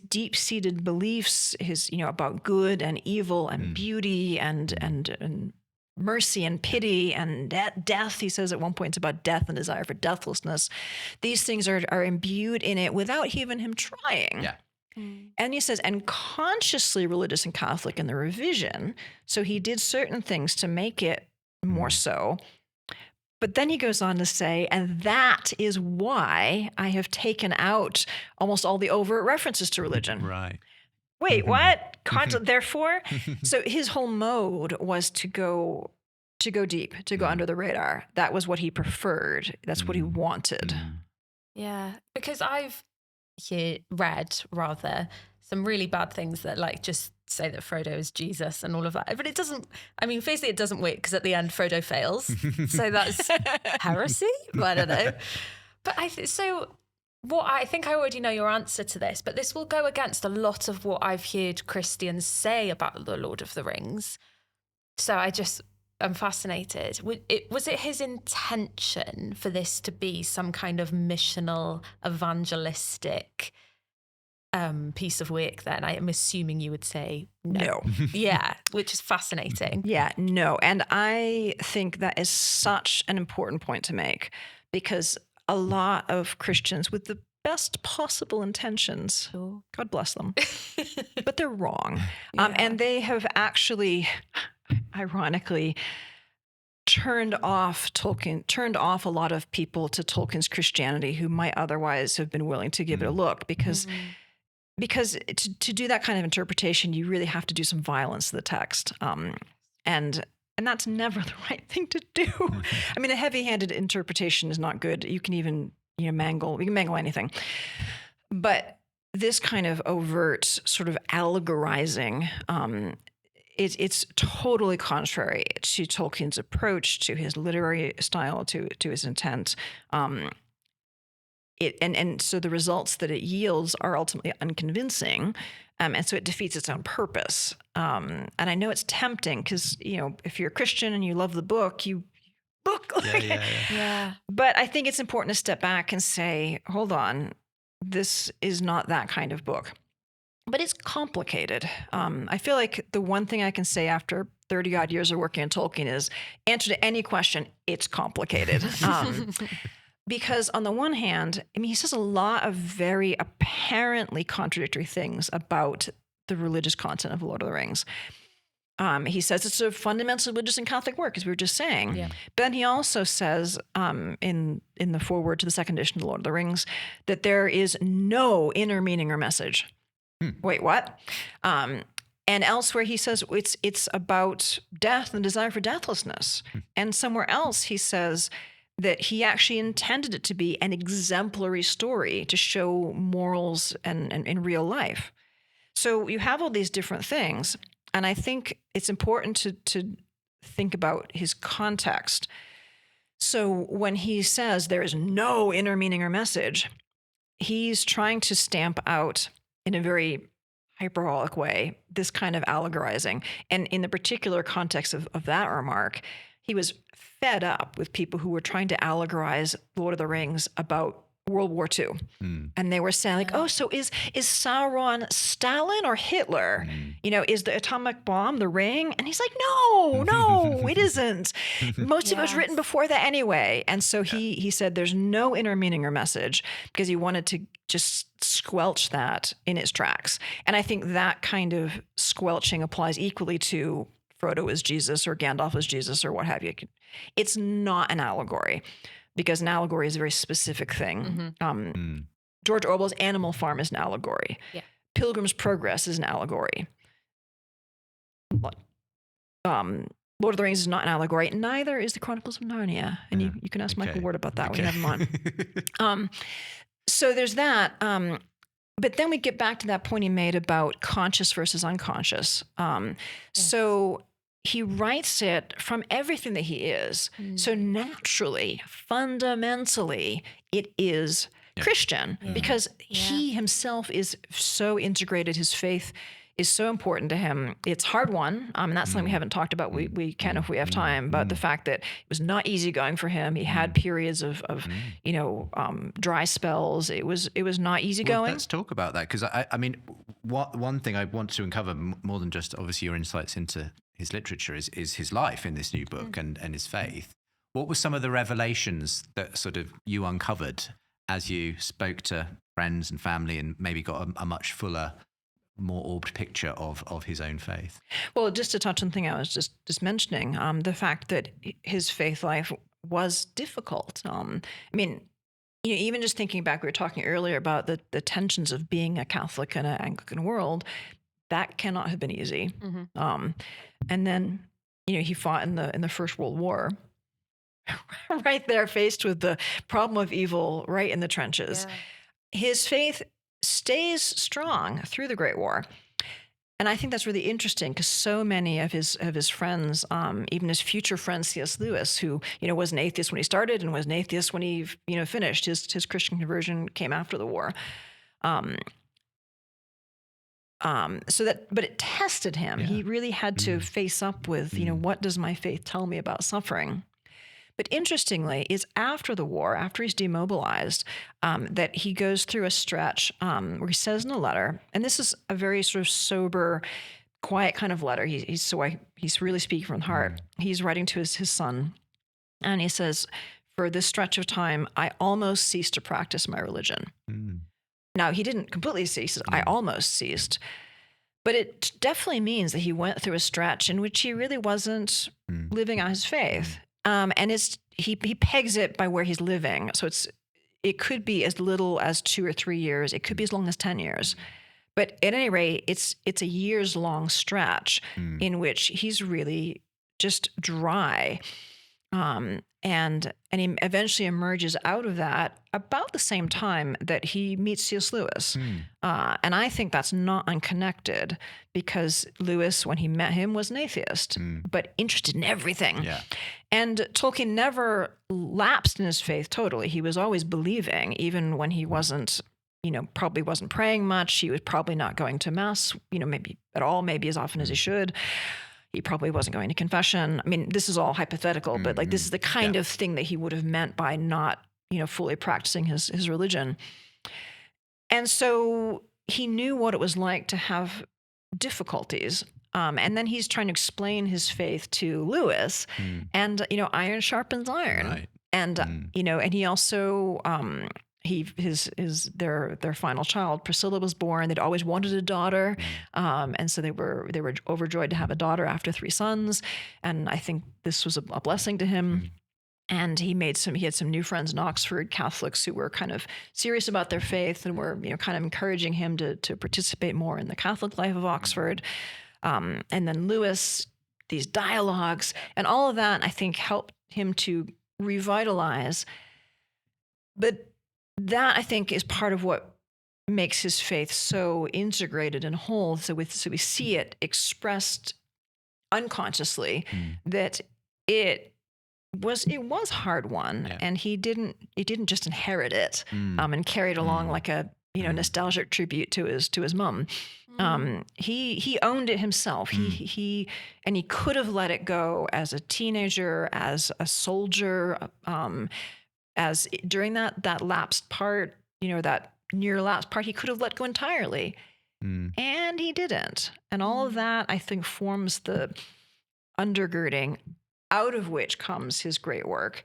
deep-seated beliefs, his about good and evil and beauty and mercy and pity and death. He says at one point it's about death and desire for deathlessness. These things are imbued in it without even him trying. Yeah. And he says, and consciously religious and Catholic in the revision. So he did certain things to make it more so. But then he goes on to say, and that is why I have taken out almost all the overt references to religion. Right. Wait, what? Therefore? So his whole mode was to go deep, to go under the radar. That was what he preferred. That's what he wanted. Yeah, because I've read rather some really bad things that like just say that Frodo is Jesus and all of that. But it doesn't, I mean, basically it doesn't work because at the end Frodo fails. So that's heresy? I don't know. But I think I already know your answer to this, but this will go against a lot of what I've heard Christians say about the Lord of the Rings. So I'm fascinated. Was it his intention for this to be some kind of missional, evangelistic piece of work then? I am assuming you would say no. Yeah, which is fascinating. Yeah, no. And I think that is such an important point to make, because a lot of Christians with the best possible intentions, God bless them, but they're wrong. And they have actually, ironically, turned off a lot of people to Tolkien's Christianity who might otherwise have been willing to give it a look, because to do that kind of interpretation, you really have to do some violence to the text. And that's never the right thing to do. I mean, a heavy-handed interpretation is not good. You can even, mangle anything. But this kind of overt sort of allegorizing, it's totally contrary to Tolkien's approach, to his literary style, to his intent. And so the results that it yields are ultimately unconvincing. And so it defeats its own purpose. And I know it's tempting because, if you're a Christian and you love the book, you look like it. Yeah. But I think it's important to step back and say, hold on, this is not that kind of book. But it's complicated. I feel like the one thing I can say after 30 odd years of working on Tolkien is answer to any question, it's complicated. Because on the one hand, he says a lot of very apparently contradictory things about the religious content of Lord of the Rings. He says it's a fundamentally religious and Catholic work, as we were just saying. Yeah. But then he also says in the foreword to the second edition of The Lord of the Rings that there is no inner meaning or message. Wait, what? And elsewhere he says it's about death and desire for deathlessness. And somewhere else he says that he actually intended it to be an exemplary story to show morals and in real life. So you have all these different things. And I think it's important to think about his context. So when he says there is no inner meaning or message, he's trying to stamp out in a very hyperbolic way this kind of allegorizing. And in the particular context of that remark, he was fed up with people who were trying to allegorize Lord of the Rings about World War II. And they were saying like, oh, so is Sauron Stalin or Hitler? Is the atomic bomb the ring? And he's like, no, it isn't. Most of it was written before that anyway. And so he said there's no inner meaning or message because he wanted to just squelch that in its tracks. And I think that kind of squelching applies equally to Frodo as Jesus or Gandalf as Jesus or what have you. It's not an allegory, because an allegory is a very specific thing. George Orwell's Animal Farm is an allegory. Yeah. Pilgrim's Progress is an allegory. Lord of the Rings is not an allegory. Neither is the Chronicles of Narnia. And you can ask Michael Ward about that when you have him on. So there's that. But then we get back to that point he made about conscious versus unconscious. So he writes it from everything that he is. So naturally, fundamentally, it is Christian because he himself is so integrated. His faith is so important to him. It's hard won. And that's something we haven't talked about. We can if we have time, but the fact that it was not easy going for him. He had periods of dry spells. It was not easy going. Let's talk about that, because I mean, one thing I want to uncover more than just obviously your insights into his literature is his life in this new book and his faith. What were some of the revelations that sort of you uncovered as you spoke to friends and family and maybe got a much fuller, more orbed picture of his own faith? Well, just to touch on the thing I was just mentioning, the fact that his faith life was difficult. I mean, even just thinking back, we were talking earlier about the tensions of being a Catholic in an Anglican world. That cannot have been easy. And then, he fought in the First World War, right there, faced with the problem of evil, right in the trenches. His faith stays strong through the Great War. And I think that's really interesting because so many of his friends, even his future friend C.S. Lewis, who was an atheist when he started and was an atheist when he finished, his Christian conversion came after the war. But it tested him. He really had to face up with, what does my faith tell me about suffering? But interestingly, it's after the war, after he's demobilized, that he goes through a stretch where he says in a letter, and this is a very sort of sober, quiet kind of letter. He's really speaking from the heart. He's writing to his son, and he says, "For this stretch of time, I almost ceased to practice my religion." Now, he didn't completely cease. I almost ceased. But it definitely means that he went through a stretch in which he really wasn't living out his faith. And he pegs it by where he's living. So it could be as little as 2 or 3 years. It could be as long as 10 years. But at any rate, it's a years-long stretch in which he's really just dry. And he eventually emerges out of that about the same time that he meets C.S. Lewis. And I think that's not unconnected because Lewis, when he met him, was an atheist, but interested in everything. And Tolkien never lapsed in his faith totally. He was always believing, even when he wasn't, probably wasn't praying much. He was probably not going to mass, maybe at all, maybe as often as he should. He probably wasn't going to confession. I mean, this is all hypothetical, but this is the kind of thing that he would have meant by not, fully practicing his religion. And so he knew what it was like to have difficulties. And then he's trying to explain his faith to Lewis, and iron sharpens iron. Right. And and he also their final child, Priscilla, was born. They'd always wanted a daughter, and so they were overjoyed to have a daughter after 3 sons. And I think this was a blessing to him. And he had some new friends in Oxford, Catholics, who were kind of serious about their faith and were kind of encouraging him to participate more in the Catholic life of Oxford. And then Lewis, these dialogues and all of that, I think, helped him to revitalize. But that, I think, is part of what makes his faith so integrated and whole. So we see it expressed unconsciously that it was hard won, and he didn't just inherit it and carry it along like a nostalgic tribute to his mom. He owned it himself. He could have let it go as a teenager, as a soldier, as during that lapsed part, that near lapsed part, he could have let go entirely. And he didn't. And all of that, I think, forms the undergirding out of which comes his great work.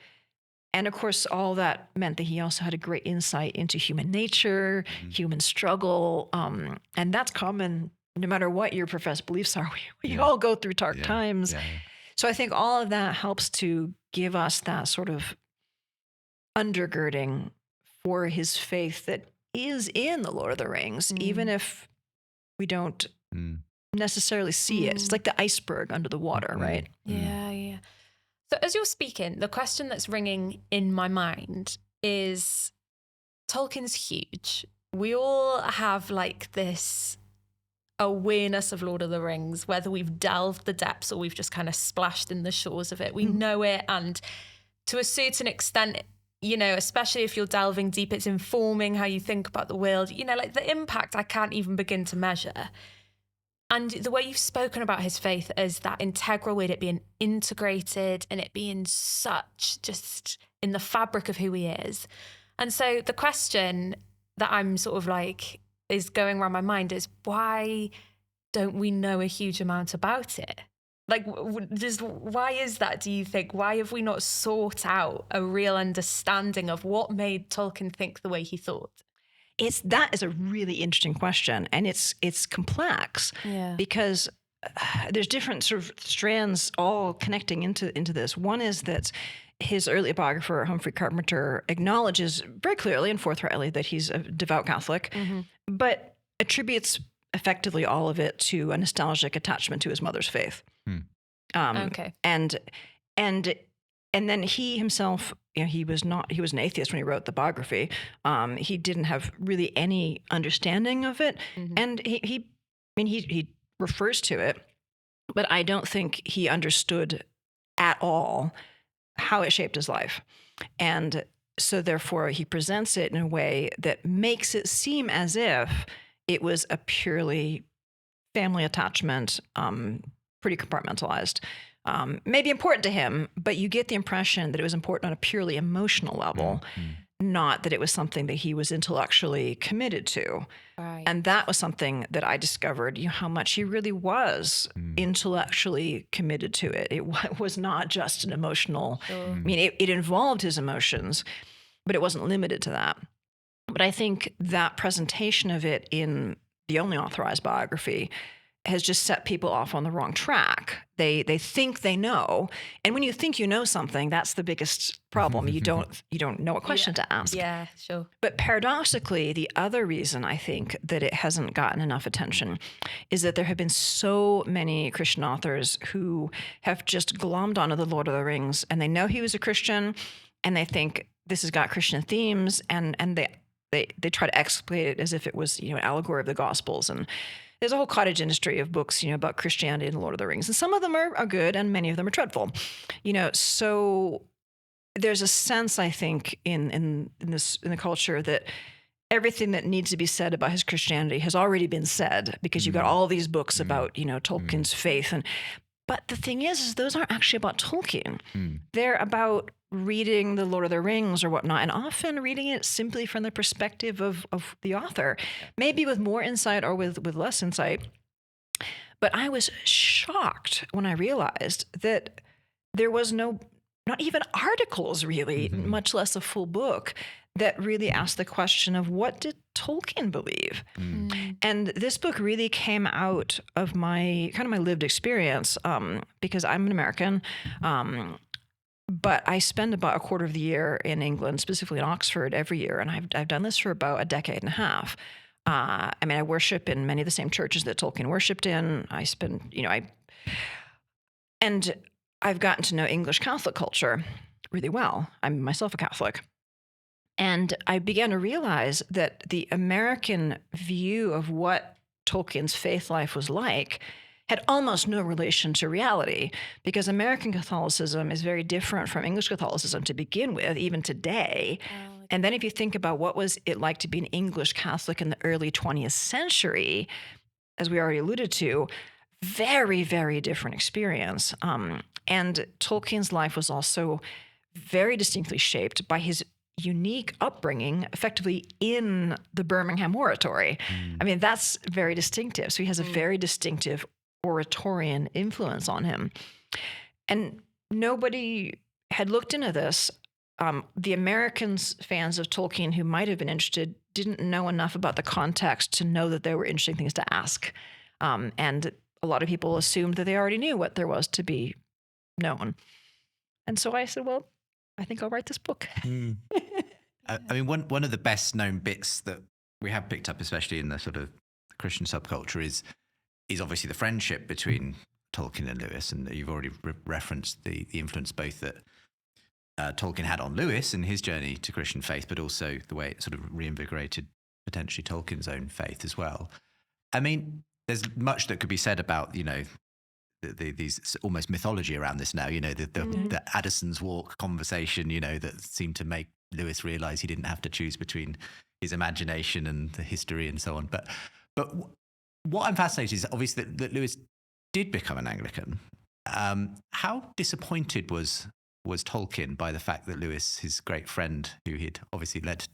And of course, all that meant that he also had a great insight into human nature, human struggle. And that's common no matter what your professed beliefs are. We all go through dark times. Yeah. So I think all of that helps to give us that sort of undergirding for his faith that is in the Lord of the Rings, even if we don't necessarily see it. It's like the iceberg under the water, right? Yeah. So as you're speaking, the question that's ringing in my mind is, Tolkien's huge. We all have like this awareness of Lord of the Rings, whether we've delved the depths or we've just kind of splashed in the shores of it. We know it, and to a certain extent, especially if you're delving deep, it's informing how you think about the world. Like the impact I can't even begin to measure. And the way you've spoken about his faith as that integral way, it being integrated and it being such just in the fabric of who he is. And so the question that I'm sort of like is going around my mind is, why don't we know a huge amount about it? Like, just why is that, do you think? Why have we not sought out a real understanding of what made Tolkien think the way he thought? That is a really interesting question, and it's complex because there's different sort of strands all connecting into this. One is that his early biographer, Humphrey Carpenter, acknowledges very clearly and forthrightly that he's a devout Catholic, but attributes effectively all of it to a nostalgic attachment to his mother's faith. Okay. And then he himself, he was an atheist when he wrote the biography. He didn't have really any understanding of it. And he refers to it, but I don't think he understood at all how it shaped his life. And so therefore he presents it in a way that makes it seem as if it was a purely family attachment, pretty compartmentalized. Maybe important to him, but you get the impression that it was important on a purely emotional level, not that it was something that he was intellectually committed to. Right. And that was something that I discovered, how much he really was intellectually committed to it. It was not just an emotional, it involved his emotions, but it wasn't limited to that. But I think that presentation of it in the only authorized biography has just set people off on the wrong track. They think they know, and when you think you know something, that's the biggest problem. You don't know what question to ask. Yeah, sure. But paradoxically, the other reason I think that it hasn't gotten enough attention is that there have been so many Christian authors who have just glommed onto the Lord of the Rings, and they know he was a Christian, and they think this has got Christian themes, and they try to exploit it as if it was an allegory of the Gospels. And there's a whole cottage industry of books, about Christianity and the Lord of the Rings. And some of them are good and many of them are dreadful. So there's a sense, I think, in the culture that everything that needs to be said about his Christianity has already been said, because you've got all these books about, Tolkien's faith. But the thing is those aren't actually about Tolkien. They're about reading the Lord of the Rings or whatnot, and often reading it simply from the perspective of the author, maybe with more insight or with less insight. But I was shocked when I realized that there was not even articles really, much less a full book, that really asked the question of what did Tolkien believe? And this book really came out of my lived experience, because I'm an American, but I spend about a quarter of the year in England, specifically in Oxford, every year, and I've done this for about a decade and a half. I worship in many of the same churches that Tolkien worshipped in. And I've gotten to know English Catholic culture really well. I'm myself a Catholic. And I began to realize that the American view of what Tolkien's faith life was like had almost no relation to reality, because American Catholicism is very different from English Catholicism to begin with, even today. And then if you think about what was it like to be an English Catholic in the early 20th century, as we already alluded to, very, very different experience. And Tolkien's life was also very distinctly shaped by his unique upbringing, effectively in the Birmingham Oratory. I mean, that's very distinctive. So he has a very distinctive oratorian influence on him. And nobody had looked into this. The Americans, fans of Tolkien who might have been interested, didn't know enough about the context to know that there were interesting things to ask. And a lot of people assumed that they already knew what there was to be known. And so I said, well, I think I'll write this book. I mean, one of the best known bits that we have picked up, especially in the sort of Christian subculture, is obviously the friendship between Tolkien and Lewis. And you've already referenced the influence both that Tolkien had on Lewis and his journey to Christian faith, but also the way it sort of reinvigorated potentially Tolkien's own faith as well. I mean, there's much that could be said about, these almost mythology around this now, the Addison's Walk conversation, that seemed to make Lewis realize he didn't have to choose between his imagination and the history and so on. But what I'm fascinated is obviously that Lewis did become an Anglican. How disappointed was Tolkien by the fact that Lewis, his great friend, who he'd obviously led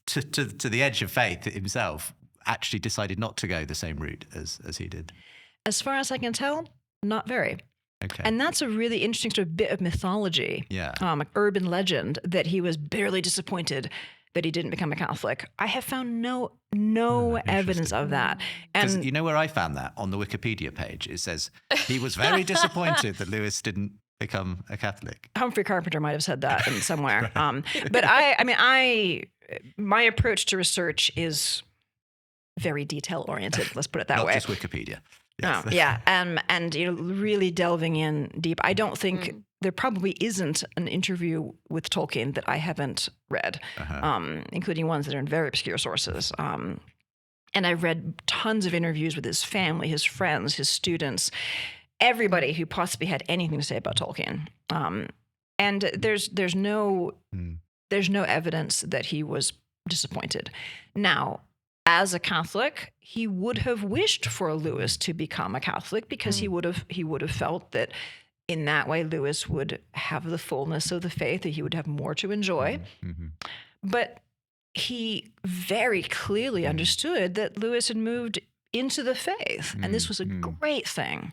to the edge of faith himself, actually decided not to go the same route as he did? As far as I can tell, not very. Okay. And that's a really interesting sort of bit of mythology, urban legend, that he was bitterly disappointed that he didn't become a Catholic. I have found no evidence of that. And you know where I found that? On the Wikipedia page. It says he was very disappointed that Lewis didn't become a Catholic. Humphrey Carpenter might have said that in somewhere. Right. But my approach to research is very detail oriented. Let's put it that Not way. just Wikipedia. Yes. Oh, yeah. And really delving in deep. I don't think there probably isn't an interview with Tolkien that I haven't read, including ones that are in very obscure sources. And I've read tons of interviews with his family, his friends, his students, everybody who possibly had anything to say about Tolkien. And there's no evidence that he was disappointed. Now, as a Catholic, he would have wished for Lewis to become a Catholic, because he would have felt that in that way Lewis would have the fullness of the faith, that he would have more to enjoy. But he very clearly understood that Lewis had moved into the faith, and this was a great thing.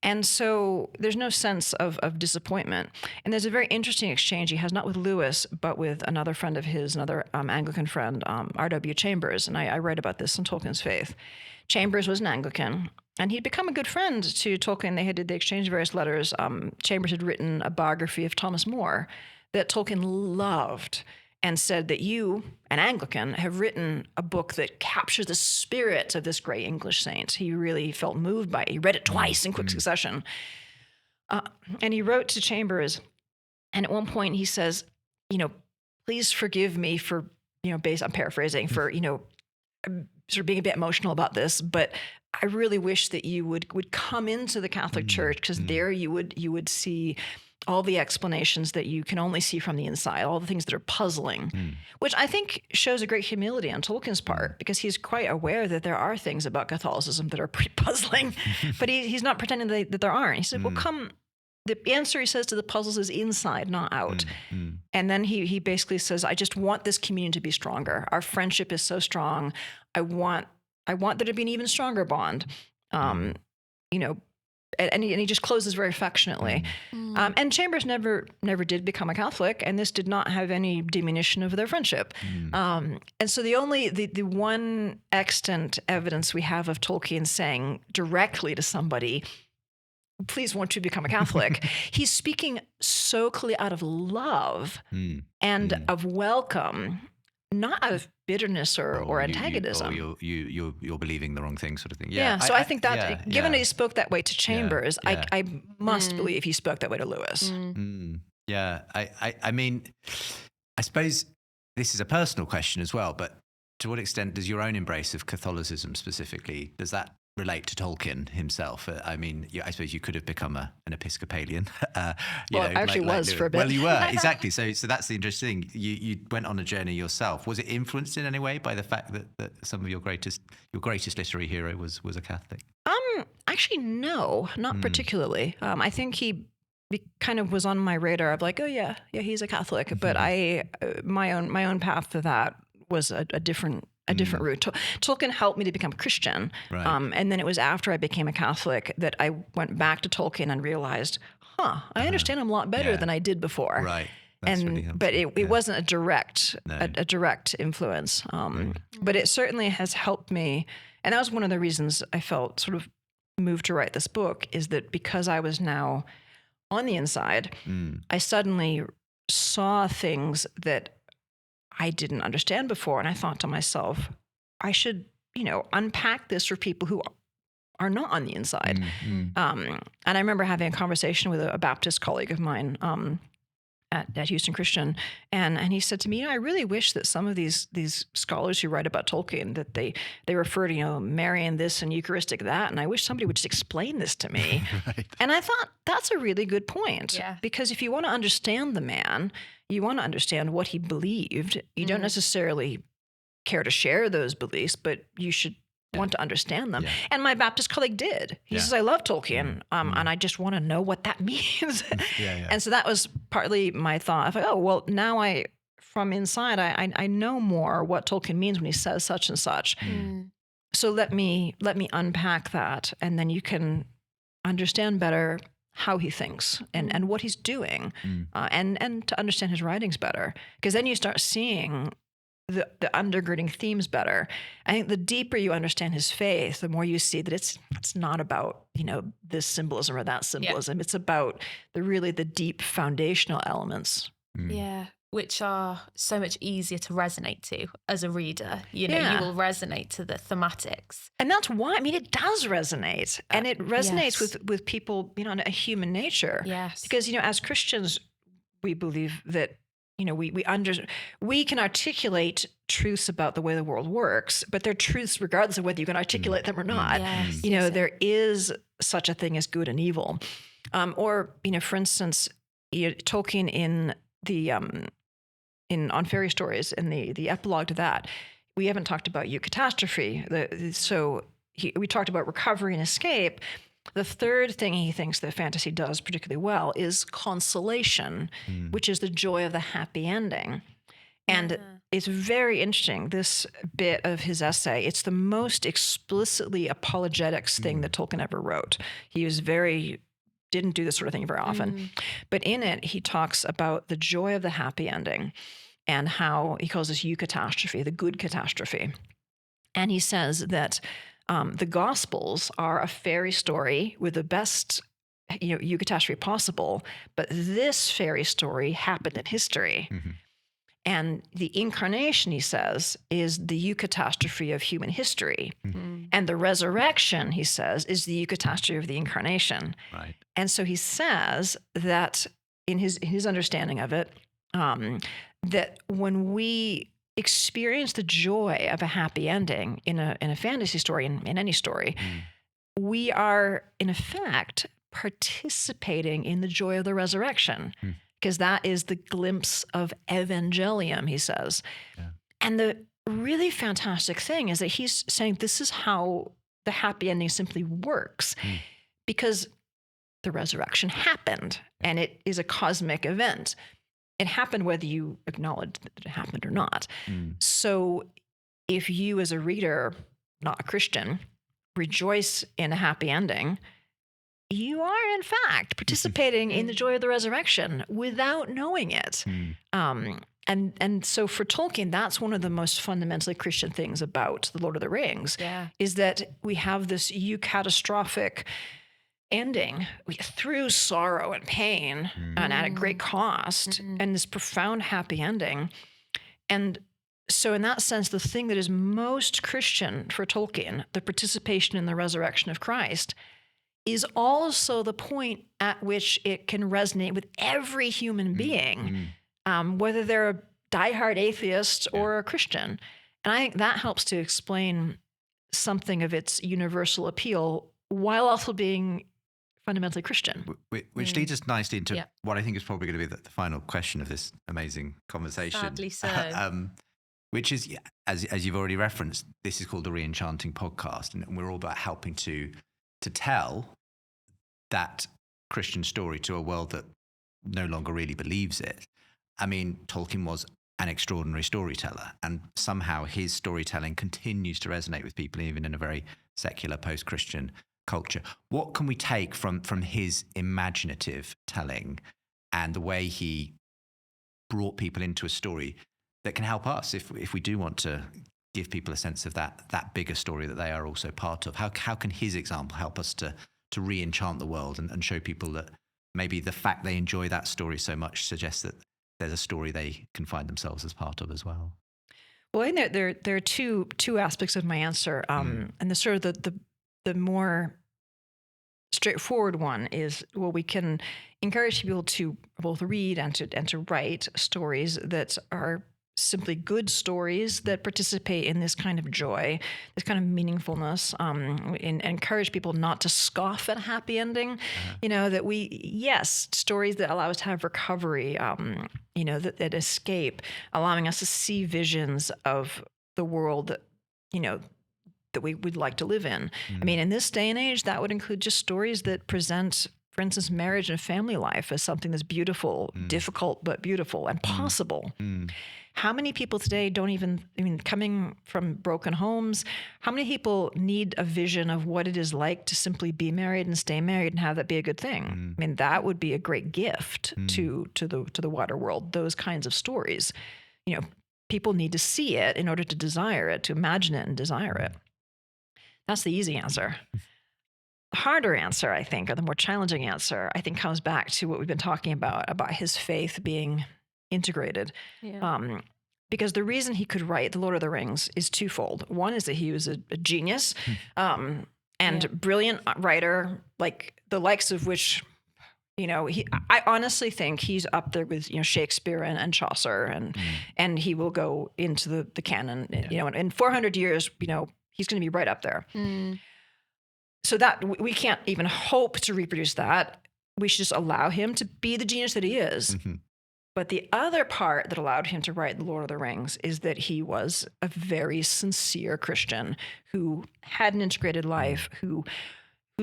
And so there's no sense of disappointment. And there's a very interesting exchange he has, not with Lewis, but with another friend of his, another Anglican friend, R.W. Chambers. And I write about this in Tolkien's Faith. Chambers was an Anglican, and he'd become a good friend to Tolkien. They exchanged various letters. Chambers had written a biography of Thomas More that Tolkien loved, and said that you, an Anglican, have written a book that captures the spirit of this great English saint. He really felt moved by it. He read it twice in quick succession. And he wrote to Chambers, and at one point he says, please forgive me for, I'm paraphrasing, for, sort of being a bit emotional about this, but I really wish that you would come into the Catholic Church, because there you would see all the explanations that you can only see from the inside, all the things that are puzzling, which I think shows a great humility on Tolkien's part, because he's quite aware that there are things about Catholicism that are pretty puzzling, but he's not pretending that there aren't. He said, well, come. The answer, he says, to the puzzles is inside, not out. And then he basically says, I just want this communion to be stronger. Our friendship is so strong. I want there to be an even stronger bond. And he just closes very affectionately. And Chambers never did become a Catholic, and this did not have any diminution of their friendship. And so the one extant evidence we have of Tolkien saying directly to somebody, please won't you become a Catholic, he's speaking so clearly out of love and of welcome, not out of bitterness or antagonism. You're believing the wrong thing, sort of thing. Yeah. So I think that given that he spoke that way to Chambers, I must believe he spoke that way to Lewis. Yeah. I mean, I suppose this is a personal question as well, but to what extent does your own embrace of Catholicism specifically, does that relate to Tolkien himself? I mean, I suppose you could have become an Episcopalian. I actually was for a bit. Well, you were, exactly. So that's the interesting thing. You went on a journey yourself. Was it influenced in any way by the fact that some of your greatest literary hero was a Catholic? Actually, no, not particularly. I think he kind of was on my radar of like, oh yeah, he's a Catholic. But my own path to that was a different route. Tolkien helped me to become a Christian. Right. And then it was after I became a Catholic that I went back to Tolkien and realized, I understand him a lot better than I did before. Right. That's really helpful. But it wasn't a direct influence. But it certainly has helped me. And that was one of the reasons I felt sort of moved to write this book, is that because I was now on the inside, I suddenly saw things that I didn't understand before. And I thought to myself, I should, unpack this for people who are not on the inside. And I remember having a conversation with a Baptist colleague of mine at Houston Christian, and he said to me, I really wish that some of these scholars who write about Tolkien, that they refer to, Marian this and Eucharistic that, and I wish somebody would just explain this to me. Right. And I thought, that's a really good point. Yeah. Because if you want to understand the man, you want to understand what he believed. You don't necessarily care to share those beliefs, but you should want to understand them. Yeah. And my Baptist colleague did. He says, I love Tolkien, and I just want to know what that means. And so that was partly my thought. I thought, well, now from inside, I know more what Tolkien means when he says such and such. So let me unpack that, and then you can understand better how he thinks and what he's doing, and to understand his writings better. Because then you start seeing the undergirding themes better. I think the deeper you understand his faith, the more you see that it's not about, this symbolism or that symbolism. Yeah. It's about the deep foundational elements. Yeah, which are so much easier to resonate to as a reader. You will resonate to the thematics. And that's why, it does resonate. And it resonates with people, on a human nature. Yes. Because, as Christians, we believe that we can articulate truths about the way the world works, but they're truths regardless of whether you can articulate them or not. Yes. There is such a thing as good and evil. Or, for instance, Tolkien in the on fairy stories, in the epilogue to that, we haven't talked about eucatastrophe. We talked about recovery and escape. The third thing he thinks that fantasy does particularly well is consolation, which is the joy of the happy ending. And it's very interesting, this bit of his essay. It's the most explicitly apologetics thing that Tolkien ever wrote. He was didn't do this sort of thing very often. But in it, he talks about the joy of the happy ending and how he calls this eucatastrophe, the good catastrophe. And he says that the Gospels are a fairy story with the best, eucatastrophe possible, but this fairy story happened in history. And the incarnation, he says, is the eucatastrophe of human history. And the resurrection, he says, is the eucatastrophe of the incarnation. Right. And so he says that in his understanding of it, that when we experience the joy of a happy ending in a fantasy story, in any story, we are, in effect, participating in the joy of the resurrection, because that is the glimpse of evangelium, he says. Yeah. And the really fantastic thing is that he's saying this is how the happy ending simply works, because the resurrection happened, and it is a cosmic event. It happened whether you acknowledge that it happened or not. So if you as a reader, not a Christian, rejoice in a happy ending, you are in fact participating in the joy of the resurrection without knowing it. And so for Tolkien, that's one of the most fundamentally Christian things about The Lord of the Rings, is that we have this eucatastrophic ending through sorrow and pain and at a great cost, and this profound happy ending. And so in that sense, the thing that is most Christian for Tolkien, the participation in the resurrection of Christ, is also the point at which it can resonate with every human being, whether they're diehard atheist or a Christian. And I think that helps to explain something of its universal appeal while also being fundamentally Christian. Which leads us nicely into what I think is probably going to be the final question of this amazing conversation. Sadly so. Which is, as you've already referenced, this is called the Re-Enchanting podcast, and we're all about helping to tell that Christian story to a world that no longer really believes it. I mean, Tolkien was an extraordinary storyteller, and somehow his storytelling continues to resonate with people, even in a very secular post-Christian culture. What can we take from his imaginative telling and the way he brought people into a story that can help us if we do want to give people a sense of that bigger story that they are also part of? How can his example help us to re-enchant the world and show people that maybe the fact they enjoy that story so much suggests that there's a story they can find themselves as part of as well? Well, I think there are two aspects of my answer, and the sort of the more straightforward one is, well, we can encourage people to both read and to write stories that are simply good stories that participate in this kind of joy, this kind of meaningfulness, and encourage people not to scoff at a happy ending. That stories that allow us to have recovery, that escape, allowing us to see visions of the world that we would like to live in. I mean, in this day and age, that would include just stories that present, for instance, marriage and family life as something that's beautiful, difficult, but beautiful and possible. How many people today coming from broken homes, how many people need a vision of what it is like to simply be married and stay married and have that be a good thing? I mean, that would be a great gift to the wider world, those kinds of stories. People need to see it in order to desire it, to imagine it and desire it. That's the easy answer. The harder answer, I think, or the more challenging answer, I think, comes back to what we've been talking about his faith being integrated. Yeah. Because the reason he could write The Lord of the Rings is twofold. One is that he was a genius and brilliant writer, like the likes of which, I honestly think he's up there with Shakespeare and Chaucer, and he will go into the canon. In 400 years, he's going to be right up there. So that we can't even hope to reproduce that. We should just allow him to be the genius that he is. But the other part that allowed him to write The Lord of the Rings is that he was a very sincere Christian who had an integrated life, who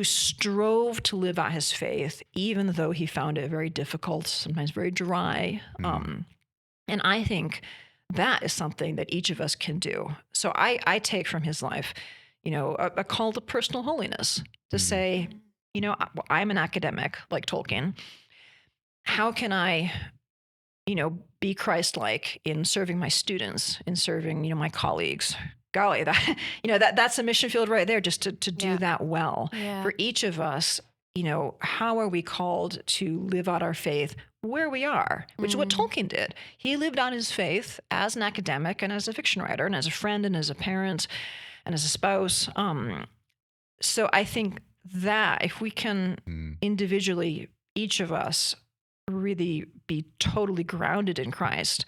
strove to live out his faith, even though he found it very difficult, sometimes very dry. And I think that is something that each of us can do. So I take from his life, a call to personal holiness, to say, I'm an academic like Tolkien. How can I, be Christ-like in serving my students, in serving, my colleagues? Golly, that's a mission field right there, just to do that well. Yeah. For each of us, how are we called to live out our faith where we are, which is what Tolkien did. He lived out his faith as an academic and as a fiction writer and as a friend and as a parent and as a spouse. So I think that if we can individually, each of us, really be totally grounded in Christ,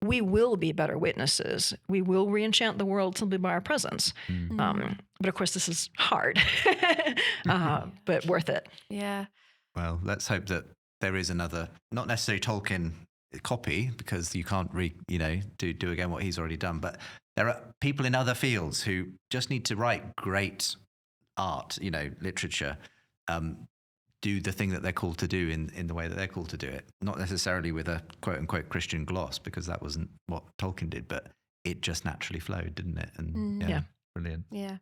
we will be better witnesses. We will re-enchant the world simply by our presence. But of course, this is hard, but worth it. Yeah. Well, let's hope that there is another, not necessarily Tolkien copy, because you can't do again what he's already done. But there are people in other fields who just need to write great art, literature, do the thing that they're called to do in the way that they're called to do it. Not necessarily with a quote unquote Christian gloss, because that wasn't what Tolkien did, but it just naturally flowed, didn't it? And brilliant. Yeah.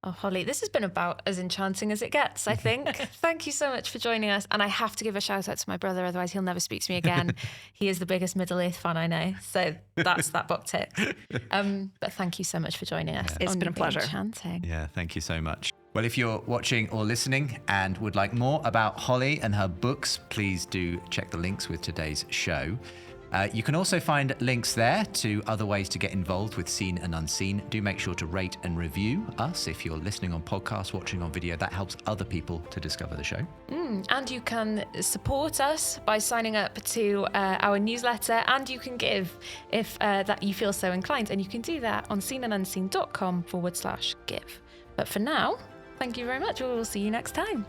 Oh, Holly, this has been about as enchanting as it gets, I think. Thank you so much for joining us. And I have to give a shout out to my brother, otherwise he'll never speak to me again. He is the biggest Middle-earth fan I know. So that's that book ticked. But thank you so much for joining us. It's been a pleasure. Enchanting. Yeah, thank you so much. Well, if you're watching or listening and would like more about Holly and her books, please do check the links with today's show. You can also find links there to other ways to get involved with Seen and Unseen. Do make sure to rate and review us if you're listening on podcast, watching on video. That helps other people to discover the show. And you can support us by signing up to our newsletter, and you can give if that you feel so inclined, and you can do that on seenandunseen.com/give. But for now, thank you very much. We'll see you next time.